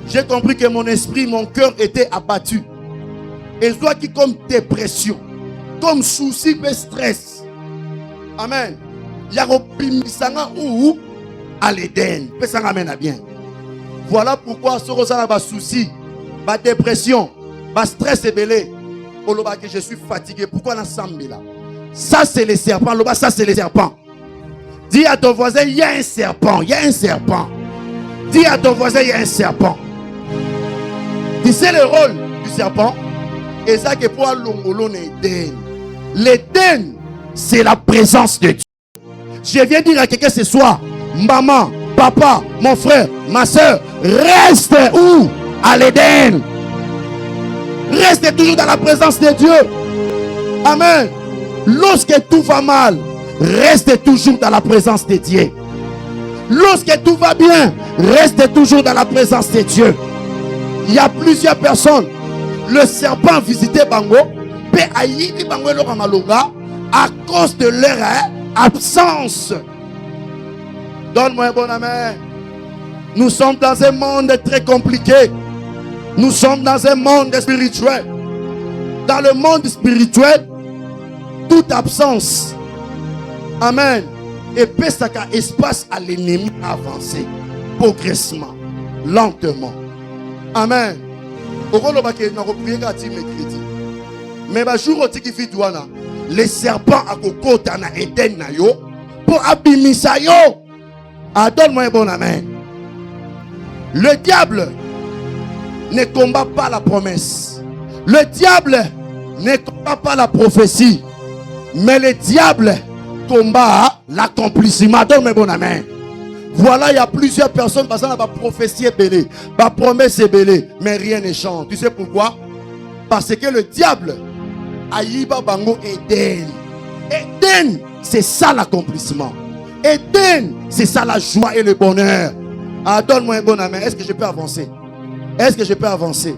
J'ai compris que mon esprit, mon cœur était abattu. Et soit qui comme dépression, comme souci et stress. Amen. Il y a un ou à l'Éden. Amen bien. Voilà pourquoi ce que ça a souci, ma dépression, ma stress est belé. Que je suis fatigué. Pourquoi l'ensemble là? Ça c'est les serpents. Ça c'est les serpents. Dis à ton voisin, il y a un serpent. Il y a un serpent. Dis à ton voisin, il y a un serpent. Tu sais le rôle du serpent? Et ça que pour l'ongolo l'Éden. L'Éden, c'est la présence de Dieu. Je viens dire à quelqu'un ce soir, maman, papa, mon frère, ma soeur, reste où? À l'Éden. Reste toujours dans la présence de Dieu. Amen. Lorsque tout va mal, reste toujours dans la présence de Dieu. Lorsque tout va bien, reste toujours dans la présence de Dieu. Il y a plusieurs personnes. Le serpent visitait Bango, à cause de leur absence. Donne-moi un bon amen. Nous sommes dans un monde très compliqué. Nous sommes dans un monde spirituel. Dans le monde spirituel, toute absence, amen, et peut ça espace à l'ennemi avancer progressivement, lentement. Amen. Mais les serpents à kokota na Eden na yo pour abimisa yo. Donne-moi un bon amen. Le diable ne combat pas la promesse. Le diable ne combat pas la prophétie. Mais le diable combat l'accomplissement. Donne-moi un bon amen. Voilà, il y a plusieurs personnes qui ont prophétie belée, la promesse est belée, mais rien ne change. Tu sais pourquoi? Parce que le diable a yiba bango Eden. Eden, c'est ça l'accomplissement. Eden, c'est ça la joie et le bonheur. Donne-moi un bon amen. Est-ce que je peux avancer? Est-ce que je peux avancer?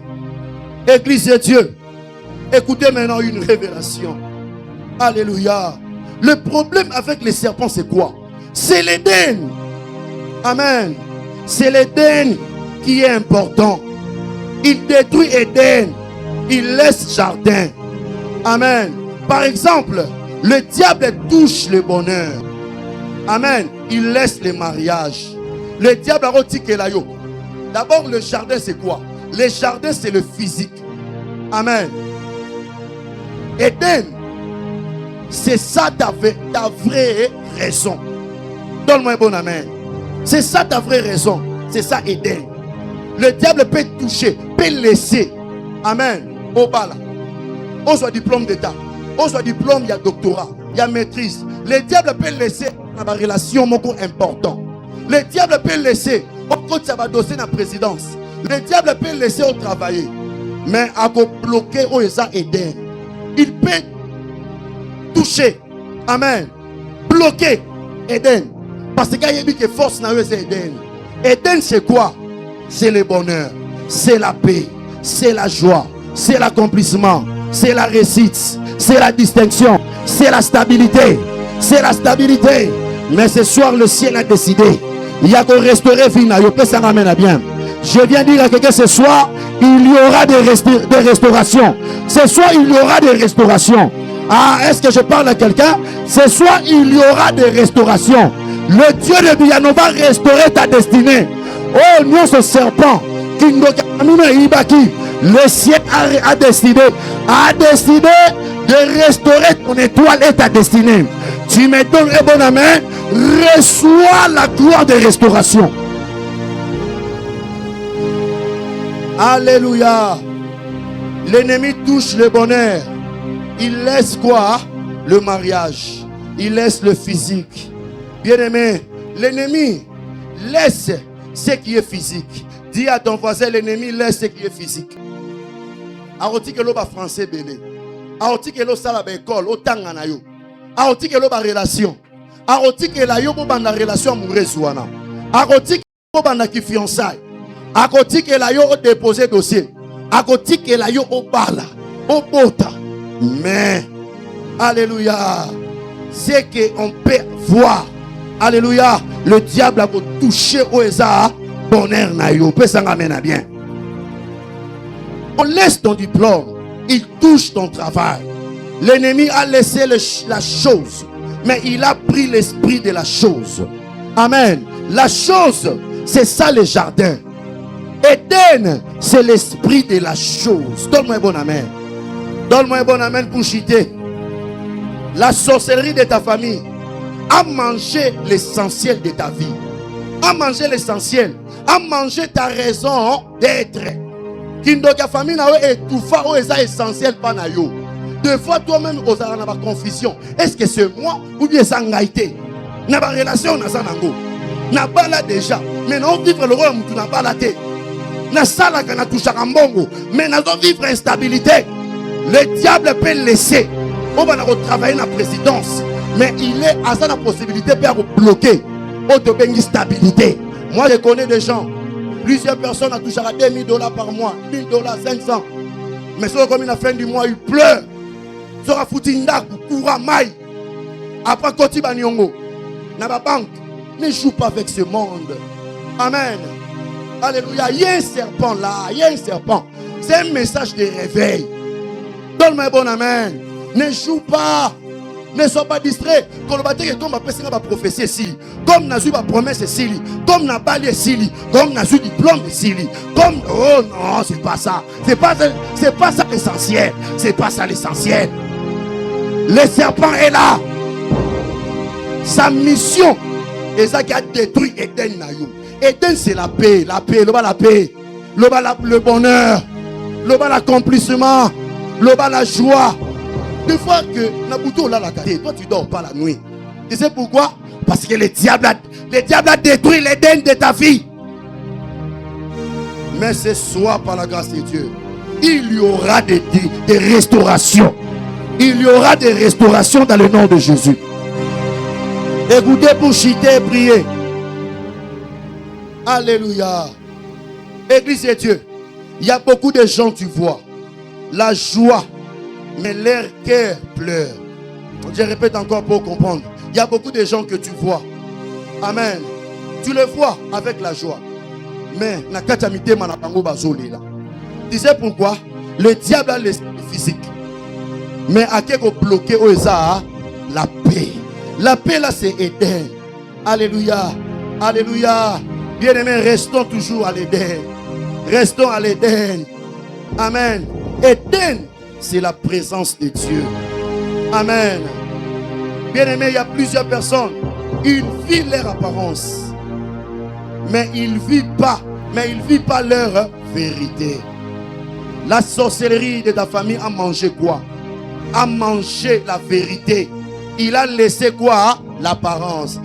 Église de Dieu, écoutez maintenant une révélation. Alléluia. Le problème avec les serpents, c'est quoi? C'est l'Éden. Amen. C'est l'Éden qui est important. Il détruit Éden. Il laisse jardin. Amen. Par exemple, le diable touche le bonheur. Amen. Il laisse les mariages. Le diable a dit que là. D'abord, le jardin, c'est quoi? Le jardin, c'est le physique. Amen. Éden, c'est ça ta vraie raison. Donne-moi un bon amen. C'est ça ta vraie raison. C'est ça Éden. Le diable peut toucher, peut laisser. Amen. Au bas là. On soit diplôme d'état. On soit diplôme, il y a doctorat. Il y a maîtrise. Le diable peut laisser dans la relation important. Le diable peut laisser. Ça va dossier dans la présidence. Le diable peut laisser au travailler. Mais à bloquer au Éden. Il peut toucher. Amen. Bloquer Éden. Parce qu'il y a dit que force n'a eu Éden. Éden c'est quoi? C'est le bonheur. C'est la paix. C'est la joie. C'est l'accomplissement. C'est la réussite. C'est la distinction. C'est la stabilité. C'est la stabilité. Mais ce soir le ciel a décidé. Il y a qu'on restaurer Vina. Ça ramène à bien. Je viens dire à quelqu'un ce soir, il y aura des restaurations. Ce soir, il y aura des restaurations. Est-ce que je parle à quelqu'un? Ce soir, il y aura des restaurations. Le Dieu de Biano va restaurer ta destinée. Oh, non, ce serpent. Le ciel a décidé de restaurer ton étoile et ta destinée. Tu me donnes un bon amen. Reçois la gloire de restauration. Alléluia. L'ennemi touche le bonheur. Il laisse quoi? Le mariage. Il laisse le physique. Bien-aimé, l'ennemi laisse ce qui est physique. Dis à ton voisin, l'ennemi laisse ce qui est physique. Aoti que l'oba français belé. Aoti que l'o sala ba école, o tangana yo. Aoti que l'oba relation. Aoti que la yo banda relation amoureuse wana. Aoti que banda ki fiançailles. À côté que la yo déposé dossier. À côté que la yo au bala, au bota. Mais, alléluia, c'est qu'on peut voir. Alléluia, le diable a touché au Eza, bonheur na yo. Peut s'en amener bien. On laisse ton diplôme, il touche ton travail. L'ennemi a laissé la chose, mais il a pris l'esprit de la chose. Amen. La chose, c'est ça le jardin. Éden, c'est l'esprit de la chose. Donne-moi un bon amen. Donne-moi un bon amen pour chiter. La sorcellerie de ta famille à manger l'essentiel de ta vie, à manger l'essentiel, à manger ta raison d'être. Kindoka famille na étouffa o eza essentiel pas na yo. Deux fois toi-même aux na ba confusion. Est-ce que c'est moi ou bien ça ngaité? Na ba relation na ça nango. Na bala déjà, mais non vivre le roi mutu na bala té. Na sala kana toucha mbongo, mais na do vivre instabilité. Le diable peut laisser. On va travailler dans la présidence, mais il est à ça la possibilité de bloquer au stabilité. Moi je connais des gens, plusieurs personnes ont touché à $2,000 par mois, $1,000, 500. Mais sur comme la fin du mois, il pleure. Sur la foutinda, coura maille. Après Koti Banyongo, dans la banque, ne joue pas avec ce monde. Amen. Alléluia. Il y a un serpent là, il y a un serpent. C'est un message de réveil. Donne-moi un bon amen. Ne joue pas. Ne sois pas distrait. Comme on appelle ça prophétie ici. Comme n'a eu ma promesse ici. Comme n'a pas ici. Comme n'a eu diplôme ici. Comme oh non, c'est pas ça. C'est pas ça l'essentiel. C'est pas ça l'essentiel. Le serpent est là. Sa mission est ça qui a détruit Eden Nayo. Eden c'est la paix, la paix, la paix, le bonheur, l'accomplissement, la joie. Des fois que Nabuto l'a la tête, toi tu dors pas la nuit. Tu sais pourquoi? Parce que le diable a détruit l'Éden de ta vie. Mais ce soir, par la grâce de Dieu, il y aura des restaurations. Il y aura des restaurations dans le nom de Jésus. Écoutez pour chiter et prier. Alléluia. Église de Dieu, il y a beaucoup de gens, tu vois, la joie, mais leur cœur pleure. Je répète encore pour comprendre. Il y a beaucoup de gens que tu vois. Amen. Tu le vois avec la joie. Mais tu sais pourquoi? Le diable a l'esprit physique. Mais à qui bloqué la paix. La paix là c'est Éden. Alléluia. Alléluia. Bien-aimés, restons toujours à l'Éden. Restons à l'Éden. Amen. Éden, c'est la présence de Dieu. Amen. Bien-aimés, il y a plusieurs personnes. Ils vivent leur apparence. Mais ils ne vivent pas leur vérité. La sorcellerie de ta famille a mangé quoi? A mangé la vérité. Il a laissé quoi? L'apparence.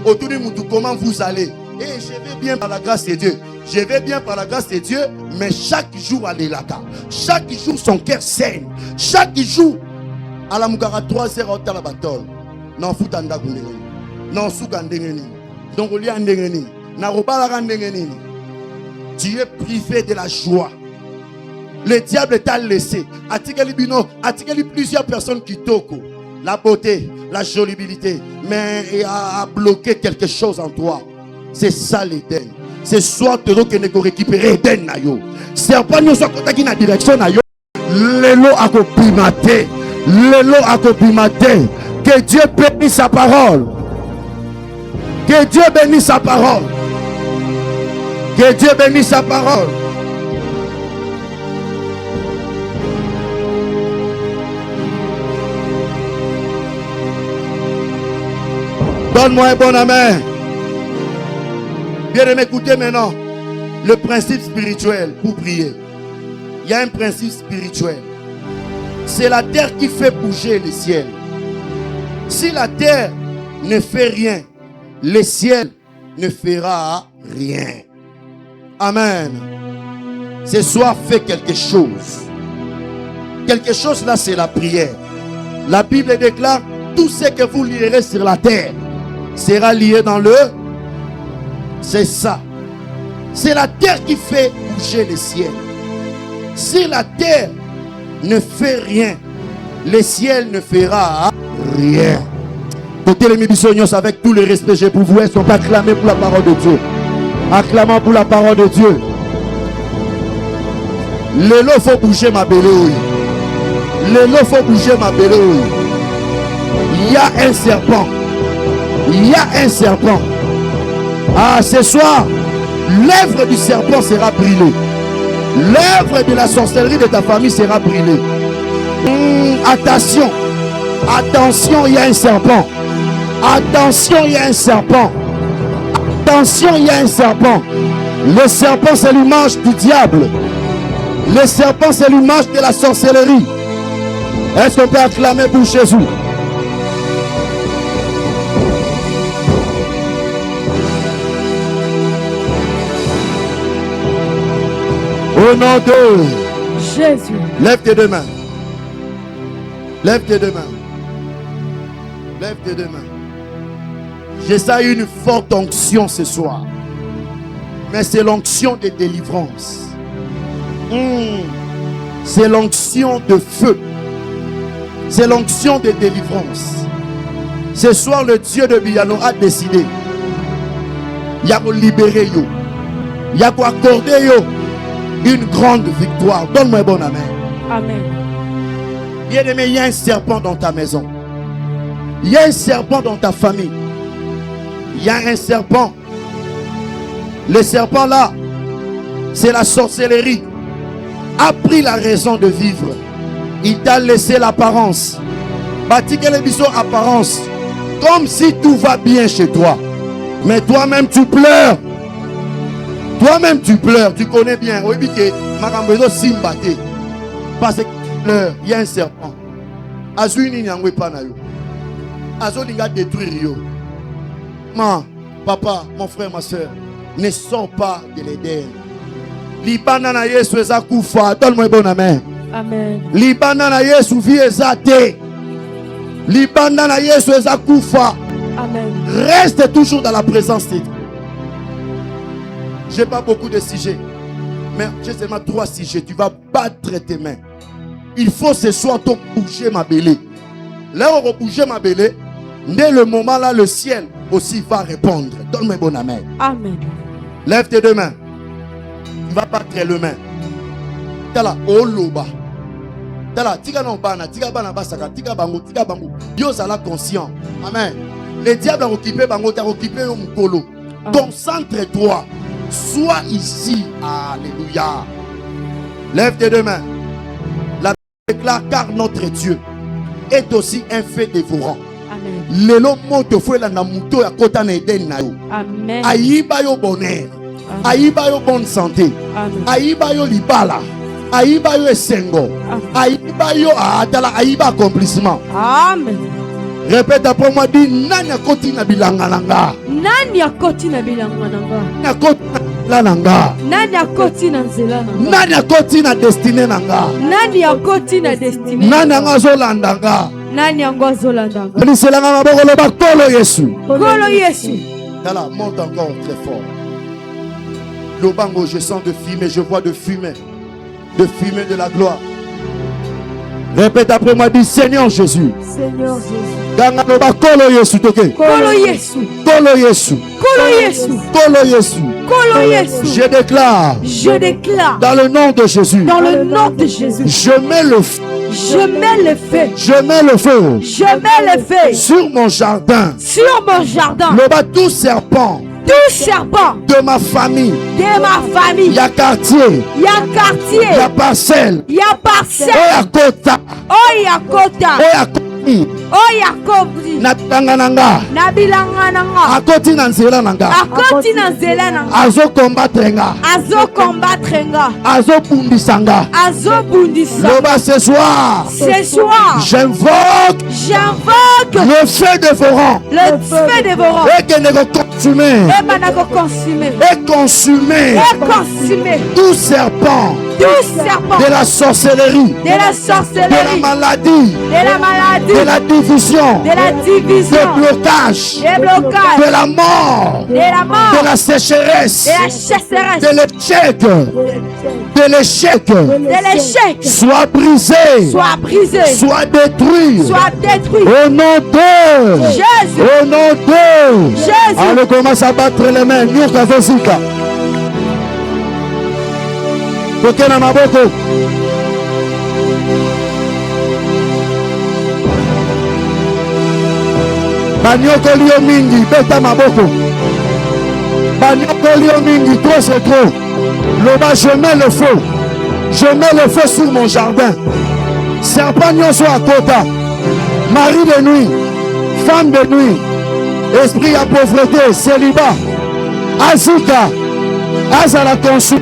Autour de Moutou, comment vous allez? Et je vais bien par la grâce de Dieu. Je vais bien par la grâce de Dieu. Mais chaque jour, à l'élaka. Chaque jour, son cœur saigne. Chaque jour, à la Moukara 3 heures, à la bataille. Non, foutanda gouneni. Non, soukandengeni. Donc, on lit en dengeni. Na robala dengeni. Tu es privé de la joie. Le diable t'a laissé. Atikeli bino, atikeli plusieurs personnes qui toko. La beauté, la jolibilité, mais il a bloqué quelque chose en toi. C'est ça l'Éden. C'est soit tu dois récupérer Éden nayo. Serpent nous soit contact na direction nayo. Lelo akopimate, lelo akopimate. Que Dieu bénisse sa parole. Que Dieu bénisse sa parole. Que Dieu bénisse sa parole. Donne-moi un bon amen. Bien aimé, écoutez maintenant le principe spirituel pour prier. Il y a un principe spirituel. C'est la terre qui fait bouger le ciel. Si la terre ne fait rien, le ciel ne fera rien. Amen. Ce soir, fais quelque chose. Quelque chose là, c'est la prière. La Bible déclare, tout ce que vous lirez sur la terre sera lié dans le... C'est ça. C'est la terre qui fait bouger le ciel. Si la terre ne fait rien, le ciel ne fera rien. Côté les missionnaires, avec tout le respect j'ai pour vous, elles sont acclamées pour la parole de Dieu. Acclamant pour la parole de Dieu. Le lot faut bouger ma bélouille. Le lot faut bouger ma bélouille. Il y a un serpent. Il y a un serpent. Ah, ce soir, l'œuvre du serpent sera brûlée. L'œuvre de la sorcellerie de ta famille sera brûlée. Attention, attention, il y a un serpent. Attention, il y a un serpent. Attention, il y a un serpent. Le serpent, c'est l'image du diable. Le serpent, c'est l'image de la sorcellerie. Est-ce qu'on peut acclamer pour Jésus? Au nom de Jésus. Lève tes deux mains. Lève tes deux mains. Lève tes deux mains. J'ai ça une forte onction ce soir. Mais c'est l'onction de délivrance. C'est l'onction de feu. C'est l'onction de délivrance. Ce soir, le Dieu de Biyano a décidé. Il y a libérer yo. Il y a accorder yo une grande victoire. Donne-moi un bon amen. Amen. Bien-aimé, il y a un serpent dans ta maison. Il y a un serpent dans ta famille. Il y a un serpent. Le serpent là, c'est la sorcellerie. A pris la raison de vivre. Il t'a laissé l'apparence. Bâti que les bisous apparence. Comme si tout va bien chez toi. Mais toi-même tu pleures. Toi-même tu pleures. Tu connais bien. Parce que tu pleures. Il y a un serpent. Azuini nyangwe panayo. Azolinga détruire yo. Maman, papa, mon frère, ma soeur, ne sors pas de l'Éden. Libana na Yesu eza kufa. Donne-moi un bon amen. Amen. Libana na Yesu vie eza te. Libana na Yesu eza kufa. Amen. Reste toujours dans la présence de Dieu. J'ai pas beaucoup de sujets, mais j'ai seulement 3 sujets. Tu vas battre tes mains. Il faut ce soir te bouger ma belée. Là on va bouger ma belée. Dès le moment là, le ciel aussi va répondre. Donne-moi un bon amen. Amen. Lève tes deux mains. Tu vas battre les mains. Tala oloba. Tala tika no bana, tika bana basaka, tika bango, tika bango. Yo zala conscient. Amen. Le diable a occupé bango, t'a occupé au mukolo. Concentre-toi. Sois ici. Alléluia. Lève tes deux mains. La Bible déclare car notre Dieu est aussi un fait dévorant. Amen. Lelo moto fuela na muto ya kota na Eden na yo. Amen. Ayiba yo bonheur. Ayiba yo bonne santé. Amen. Ayiba yo libala. Ayiba yo esengo. Ayiba yo atala ayiba accomplissement. Amen. Répète après moi, dis nani akoti na bilanga nanga. Nani akoti na bilanga nanga. Nani akoti na nanga. Nani akoti na nzela nanga. Nani akoti na destinée nanga. Nani akoti na destinée. Nani angazolandanga. Nani angazolandanga. Liselanga maboko loba kolo Yesu. Kolo Yesu. Tala, monte encore très fort. Lobango, je sens de fumée, je vois de fumée. De fumée de la gloire. Répète après moi, dis Seigneur Jésus. Seigneur Jésus. Ganga loba kolo Yesu toke. Kolo Yesu. Kolo Yesu. Kolo Yesu. Kolo Yesu. Kolo Yesu. Je déclare dans le nom de Jésus. Dans le nom de Jésus. Je mets le feu. Je mets le feu. Je mets le feu. Je mets le feu. Sur mon jardin. Sur mon jardin. Loba tout serpent. Tout serpent. De ma famille. De ma famille. Ya quartier. Ya quartier. Ya parcelle. Ya parcelle. Oya kota. Oya kota. Oya koti. Oya kobri. Na bilanga nanga. Na bilanga nanga. Akoti na nzela nanga. Akoti na nzela nanga. Azo combattre nga. Azo combattre nga. Azo bundisa nga. Azo bundisa. Loba ce soir. Ce soir. J'invoque le feu dévorant. Le feu dévorant. Et que ne consumer. Et manako consumer. Et consumer. Et consumer. Tout serpent. Tout serpent. De la sorcellerie. De la sorcellerie. De la maladie. De la maladie. De la division. De la division. De blocage. De blocage. De la mort. De la mort. De la sécheresse. De la sécheresse. De l'échec. De l'échec. De l'échec. Soit brisé. Soit brisé. Soit détruit. Soit détruit. Au nom de Jésus. Au nom de Jésus. Allez, commence à battre les mains. Nyuka Zosika. Tokena maboko. Banyoko lio mingi, beta maboko. Banyoko lio mingi, trop c'est trop. Loba, je mets le feu. Je mets le feu sur mon jardin. Serpent nyonso à kota. Mari de nuit, femme de nuit, esprit à pauvreté, célibat, azika, azala consul,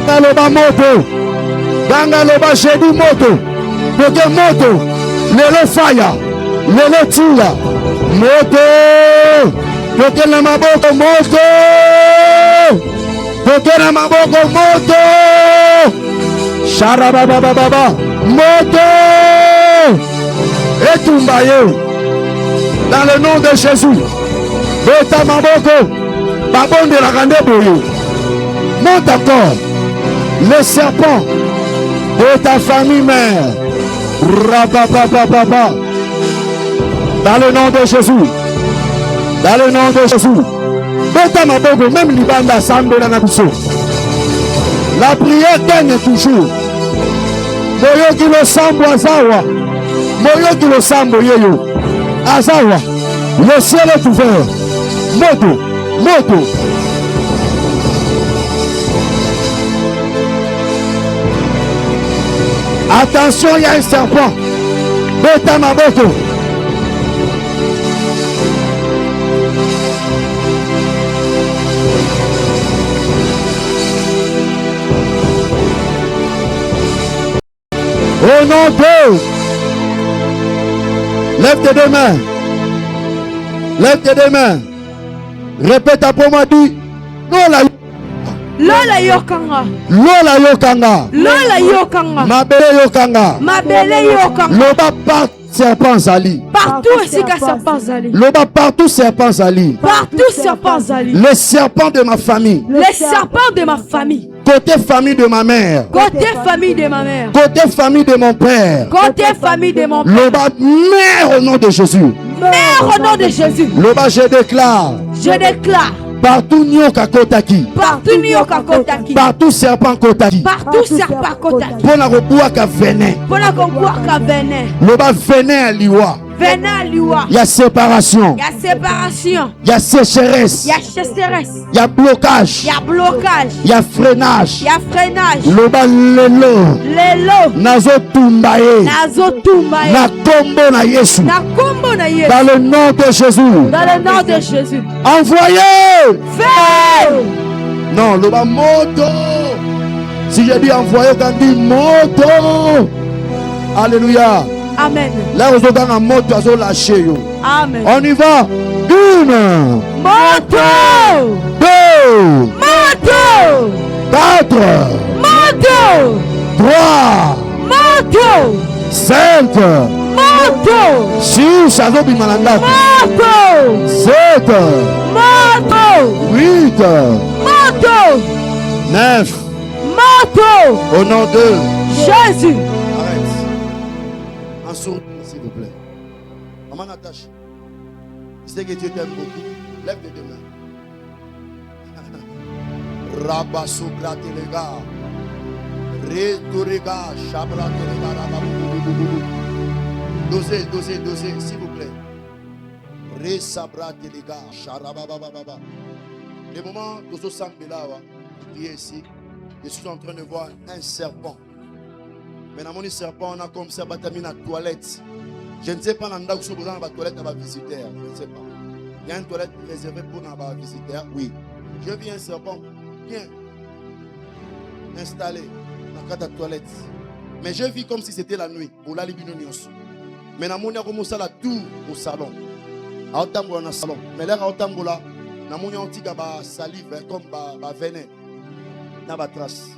galoba moto, gangaloba jeudi moto, poke moto, lelo fire, lelo tia, moto, poke na maboko moto, poke na maboko moto, sharababababa, moto, etumbaye. Dans le nom de Jésus, Beta Maboko, Babon de la Randeboyo, monte encore le serpent de ta famille mère. Rababababa. Dans le nom de Jésus, dans le nom de Jésus, Beta Maboko, même Libanda Sambe la Nabiso. La prière gagne toujours. Moyo qui le sambo azawa, Moyo qui le sambo yeyo. Azawa, le ciel est ouvert. Moto, moto. Attention, il y a un serpent. Beta Maboko. Au nom de... Lève tes deux mains. Lève tes deux mains. Répète après moi, dis. Lola yokanga. Lola yokanga. Lola yokanga. Mabele yokanga. Mabele yokanga. Loba part serpent zali. Partout sika serpent zali. Loba partout serpent zali. Partout serpent zali. Les serpents de ma famille. Les serpents de ma famille. Côté famille de ma mère. Côté famille de ma mère. Côté famille de mon père. Côté famille de mon père. Loba mère au nom de Jésus. Mère au nom de Jésus. Loba je déclare. Je déclare. Partout nyoka kotaki. Partout nyoka kotaki. Partout serpent kotaki. Partout serpent kotaki. Pour la reboua ka venin. Pour la concours ka venin. Loba venin à liwa. Venin à liwa. Il y a séparation. Il y a séparation. Il y a sécheresse. Il y a sécheresse. Il y a blocage. Il y a blocage. Il y a freinage. Il y a freinage. Loba lelo. Lelo. Nazo tumbaye. Nazo tumbaye. Na kombo na Yesu. Na kombo na Yesu. Dans le nom de Jésus. Dans le nom de Jésus. Envoyez. Fais. Non, loba moto. Si je dis envoyez, quand dit moto. Alléluia. Amen. Là, vous êtes en moto, vous avez lâché. Amen. On y va. Une. Moto. Deux. Moto. Quatre. Moto. Trois. Moto. Cinq. Moto. Six. Moto. Sept. Moto. Huit. Moto. Neuf. Moto. Au nom de Jésus. Arrête. En sourd, s'il vous plaît. Maman Natacha, je sais que Dieu t'aime beaucoup. Lève tes deux mains. Rabasubra telega. Returega. Shabra telega. Rababubububu. Dosez, s'il vous plaît. Resabra telega. Sharababababa. Le moment où nous sommes là, ici, je suis en train de voir un serpent. Mais dans mon serpent, on a comme ça, batami dans la toilette. Je ne sais pas dans la toilette à ma visiteur. Je ne sais pas. Il y a une toilette réservée pour ma visiteur. Oui. Je vis un serpent bien installé dans la toilette. Mais je vis comme si c'était la nuit. Pour la libinonios. Mais dans mon serpent, la tour au salon. À Otambola dans le salon. Mais là, à Otambola, dans mon serpent, salive comme venin. Dans la trace.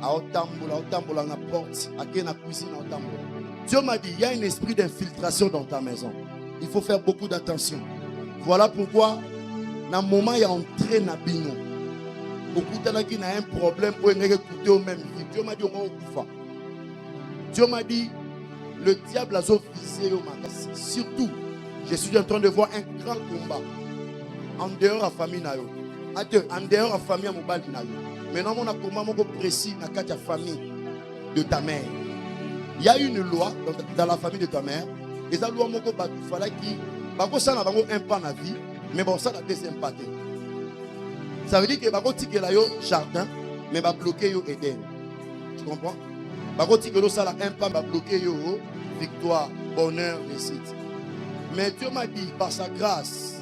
À Otambola, na porte, à la cuisine, à Otambola. Dieu m'a dit, il y a un esprit d'infiltration dans ta maison. Il faut faire beaucoup d'attention. Voilà pourquoi, dans le moment où il y a entré dans le bino, beaucoup de gens qui ont un problème pour écouter au même vie. Dieu m'a dit, on va au Koufa. Dieu m'a dit, le diable a visé au magasin. Surtout, je suis en train de voir un grand combat en dehors de la famille. En dehors de la famille, maintenant, on a un combat précis dans la famille de ta mère. Il y a une loi dans la famille de ta mère. Et cette loi, il fallait que ça n'a pas un pas dans la vie, mais bon, ça a deuxième partie. Ça veut dire que tu as un jardin, mais tu as bloqué Eden. Tu comprends? Tu as un pas, tu as bloqué victoire, bonheur, réussite. Mais Dieu m'a dit, par sa grâce,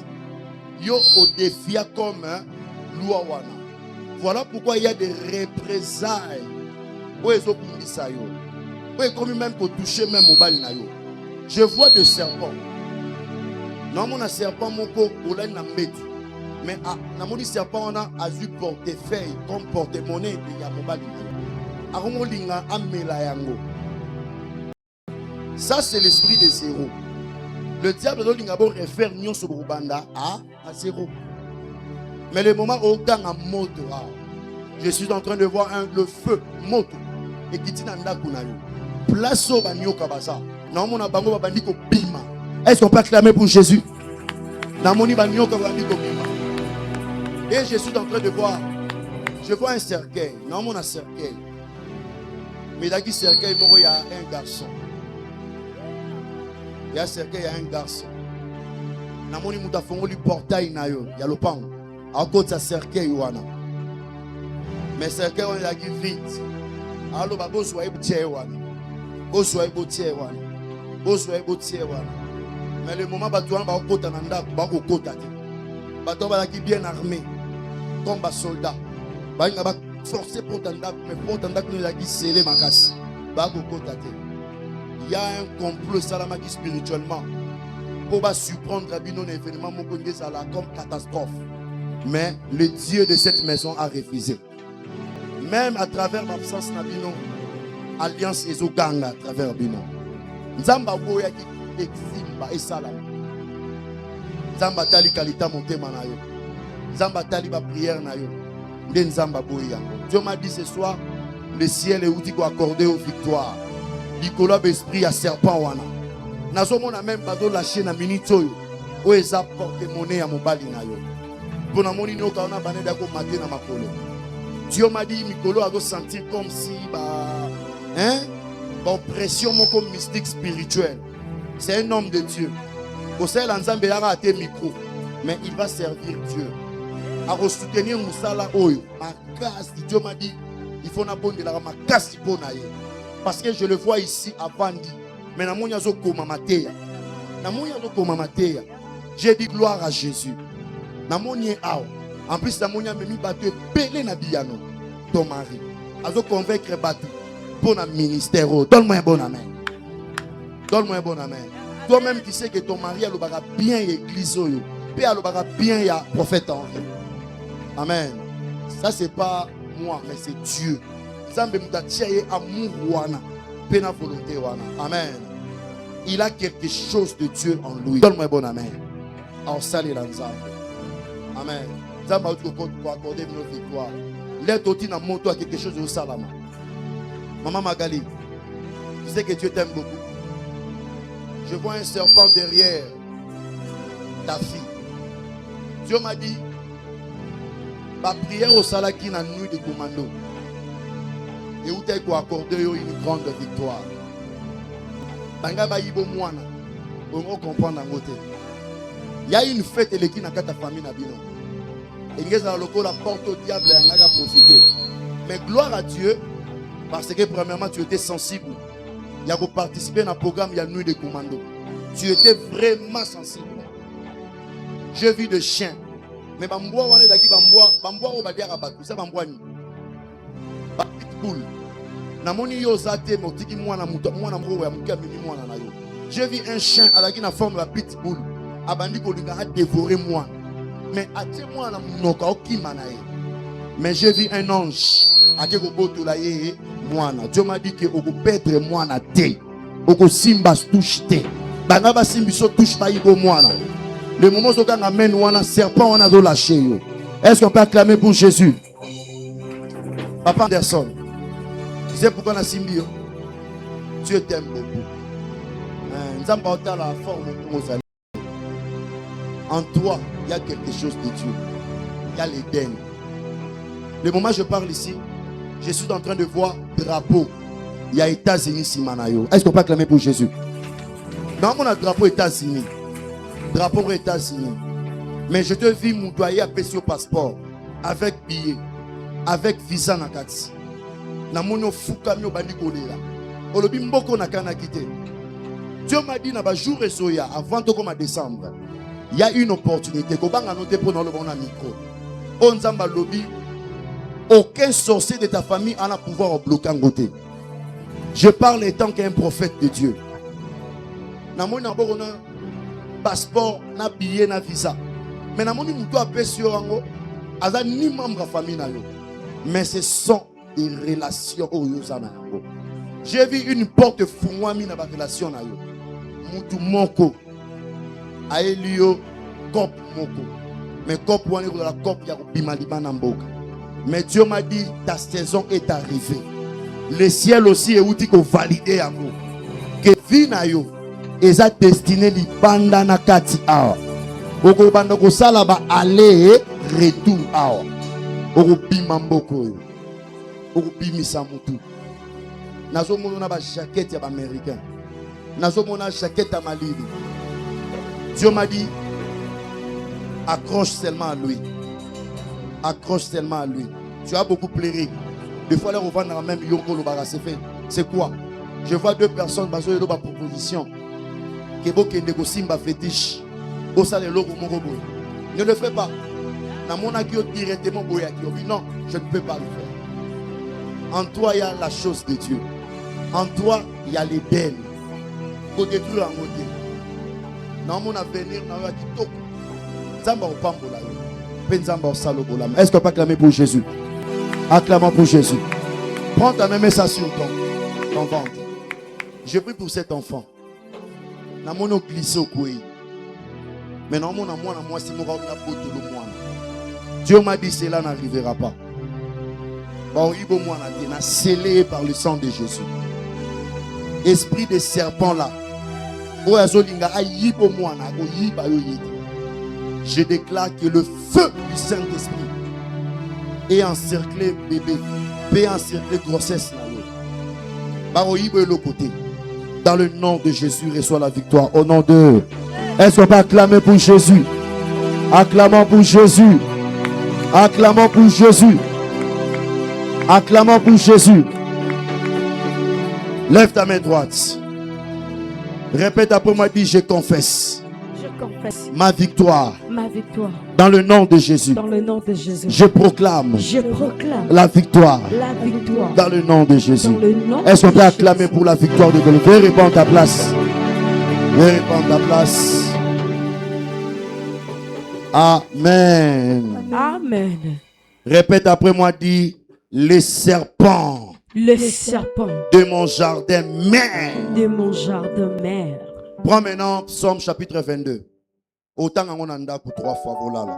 yo au défi comme loi wana. Voilà pourquoi il y a des représailles. Où est-ce qu'on dit ça yo? Où est-ce qu'on même pour toucher même au bal na yo? Je vois des serpents. Non, mon serpent mon ko ola na mbetu. Mais na mon serpent on a azu portefeuille comme porte-monnaie de ya mon bal na yo. Aromo linga amela yango. Ça c'est l'esprit de zéro. Le diable doit refaire nion sur Rubanda à zéro. Mais le moment où dans un moto, je suis en train de voir le feu moto et qui dit nanda kunayo. Place au banyo kabasa. Non mon abango babandi ko bima. Est-ce qu'on peut acclamer pour Jésus? Namoni banyo kabandi ko bima. Et je suis en train de voir. Je vois un cercueil. Non mon cercueil. Mais dans qui cercueil il y a un garçon. Il y a un cercueil, il y a un garçon. Namoni mutafongo li portail na yo, ya lopango. À côté de cercueil wana. Mais cercueil on l'a qui vite. Alors ba bo soye botie wana. Bo soye botie wana. Bo soye botie wana. Mais le moment ba tuan ba okota na ndako ba kokota te. Ba to ba la qui bien armé comme ba soldat. Ba nga ba forcer pour ndako, mais pour ndako la qui scellé makasi. Ba kokota te. Il y a un complot salamaki spirituellement pour surprendre un événement comme catastrophe. Mais le Dieu de cette maison a refusé. Même à travers l'absence de alliance et Zoganga à travers Bino. Nzamba boya ki eximba et salam. Nzamba tali kalita monte manayo. Nzamba tali ba prière nayo. Nde nzamba boya. Dieu m'a dit ce soir, le ciel est où tu dois accorder aux victoires. Nicolas Besprit à serpent wana. Nazo mona même pas lâcher na minute oyo. O eza porte monnaie à mon bali na yo. Pour na moni no ka ona baneda ko mater na makolo. Dieu m'a dit Nicolas a go sentir comme si pression mon comme mystique spirituel. C'est un homme de Dieu. Au sein l'ensemble a raté micro, mais il va servir Dieu. À soutenir Moussala oyo. Ma casse, Dieu m'a dit il faut na bonne de la ma casse pour na ye. Parce que je le vois ici à Bandi. Mais na monya zo koma mateya. Na monya zo koma mateya. J'ai dit gloire à Jésus. Na monya ao. En plus na monya memi bateau pelé na biano. Ton mari. Azo convaincre bateau pour un ministère. Donne-moi un bon amen. Donne-moi un bon amen. Toi-même tu sais que ton mari a le baga bien l'église yo. Puis a le baga bien ya prophète Henri. Amen. Ça c'est pas moi mais c'est Dieu. Amen. Il a quelque chose de Dieu en lui. Donne-moi un bon amen. Alors salut l'ensemble. Amen. Zamba pour accorder nos victoires. L'aide aussi dans mon toit quelque chose de salama. Maman Magali, tu sais que Dieu t'aime beaucoup. Je vois un serpent derrière ta fille. Dieu m'a dit, ma prière au salaki na nuit de commando. Et où tu as accordé une grande victoire. Il y a une fête qui n'a pas ta famille. Et il y a la porte au diable et on a profité. Mais gloire à Dieu, parce que premièrement tu étais sensible. Il y a participé à un programme, il y a une nuit de commando. Tu étais vraiment sensible. J'ai vu des chiens. Mais bamboua on est daki bamboua on va dire à Batou. Ça bamboua ni. J'ai vu un chien à la forme de la pitbull. Abandi Kolinga a dévoré moi. Mais moi mais j'ai vu un ange à Dieu m'a dit que au perdre moi na te. Oko simba touche te. Banaba simbiso touche pas ibo moi. Le moment où on amène un serpent on a de lâcher. Est-ce qu'on peut acclamer pour Jésus? Papa Anderson. Tu sais pourquoi on a Simbio? Dieu t'aime beaucoup. En toi, il y a quelque chose de Dieu. Il y a l'Éden. Le moment où je parle ici, je suis en train de voir drapeau. Il y a États-Unis Simanayo. Est-ce qu'on peut acclamer pour Jésus? Non, on a drapeau États-Unis. Drapeau États-Unis. Mais je te vis moutoyer à passer au passeport. Avec billet. Avec visa nakati. Na mono fuka mi obandi kolela. Olobi mboko na kana kite. Dieu m'a dit, dans jour et soya, avant de comme à décembre, il y a une opportunité. Qu'on va noter pour dans le bon micro. On zamba lobby. Aucun sorcier de ta famille a le pouvoir de bloquer en côté. Je parle étant qu'un prophète de Dieu. Dans mon passeport, na billet, na visa. Mais dans mon muto appelle sur ango, aza ni membre de la famille na yo. Mais ce sont des relations au yozana. J'ai vu une porte fouami na ba relation na yo. Mutu moko aelio cop moko. Mais cop wani ko la cop ya ko bimaliba na mboka. Mais Dieu m'a dit ta saison est arrivée. Le ciel aussi est outil ko valider amour. Que vie na yo eza destiné li banda na kati awa. Oko banda ko sala ba aller retour awa. Oko bima mboko yo. Oko bimisa mutu. Nazo mona ba jaquette ya ba américain. Nazo mona jaquette ya malili. Dieu m'a dit accroche seulement à lui. Accroche seulement à lui. Tu as beaucoup pleuré. Des fois, les revendre même yonko le bara c'est fait. C'est quoi? Je vois deux personnes baso de ma proposition. Kebo ke négocie ma fétiche. Au salé logo mon robot. Ne le fais pas. Dans mon akio directement boya qui non, je ne peux pas le faire. En toi il y a la chose de Dieu. En toi il y a l'Éden. Pour détruire en côté. Dans mon avenir dans la kitoko. Zamba au pambola. Penzamba au salobolam. Est-ce qu'on peut acclamer pour Jésus? Acclamons pour Jésus. Prends ta même ça sur ton ventre. Je prie pour cet enfant. Na mono glissé au couille. Mais non, moi, si moi, Dieu m'a dit cela n'arrivera pas. Scellé par le sang de Jésus. Esprit de serpent là. Je déclare que le feu du Saint-Esprit est encerclé bébé, peut encercler grossesse là. Dans le nom de Jésus, reçoit la victoire. Au nom de... Est-ce qu'on peut acclamer pour Jésus? Acclamons pour Jésus. Acclamons pour Jésus. Acclamons pour Jésus. Lève ta main droite. Répète après moi, dis je confesse. Ma victoire. Ma victoire. Dans le nom de Jésus. Dans le nom de Jésus. Je proclame. Je proclame. La victoire. La victoire. Dans le nom de Jésus. Est-ce qu'on peut acclamer pour la victoire de Dieu? Viens répondre ta place. Viens répondre ta place. Amen. Amen. Répète après moi, dis les serpents. Les serpents. De mon jardin mère. De mon jardin mère. Prends maintenant Psaume chapitre 22. Autant qu'on en a pour 3 fois. Voilà.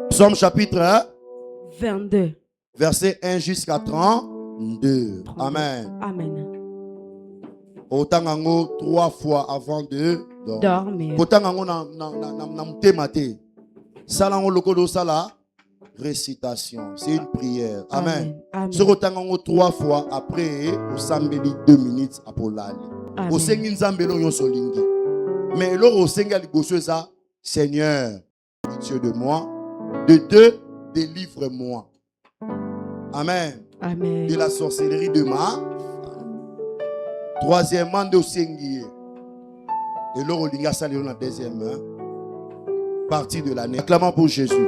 Psaume chapitre 22. Verset 1 jusqu'à 32. Amen. Amen. Autant qu'on a 3 fois avant de dormir. Autant qu'on a thématé. Sala on lokolo sala récitation. C'est une prière. Amen. Ce autant qu'on a 3 fois après au sambeli 2 minutes après l'année. Au Seigneur Nzambelo yon solingi. Mais l'or au Seigneur ça, Seigneur, Dieu de moi, de deux, délivre-moi. Amen. Amen. De la sorcellerie de ma. Troisièmement, de Seigneur. Et l'or au linga ça la deuxième partie de l'année. Acclamons pour Jésus.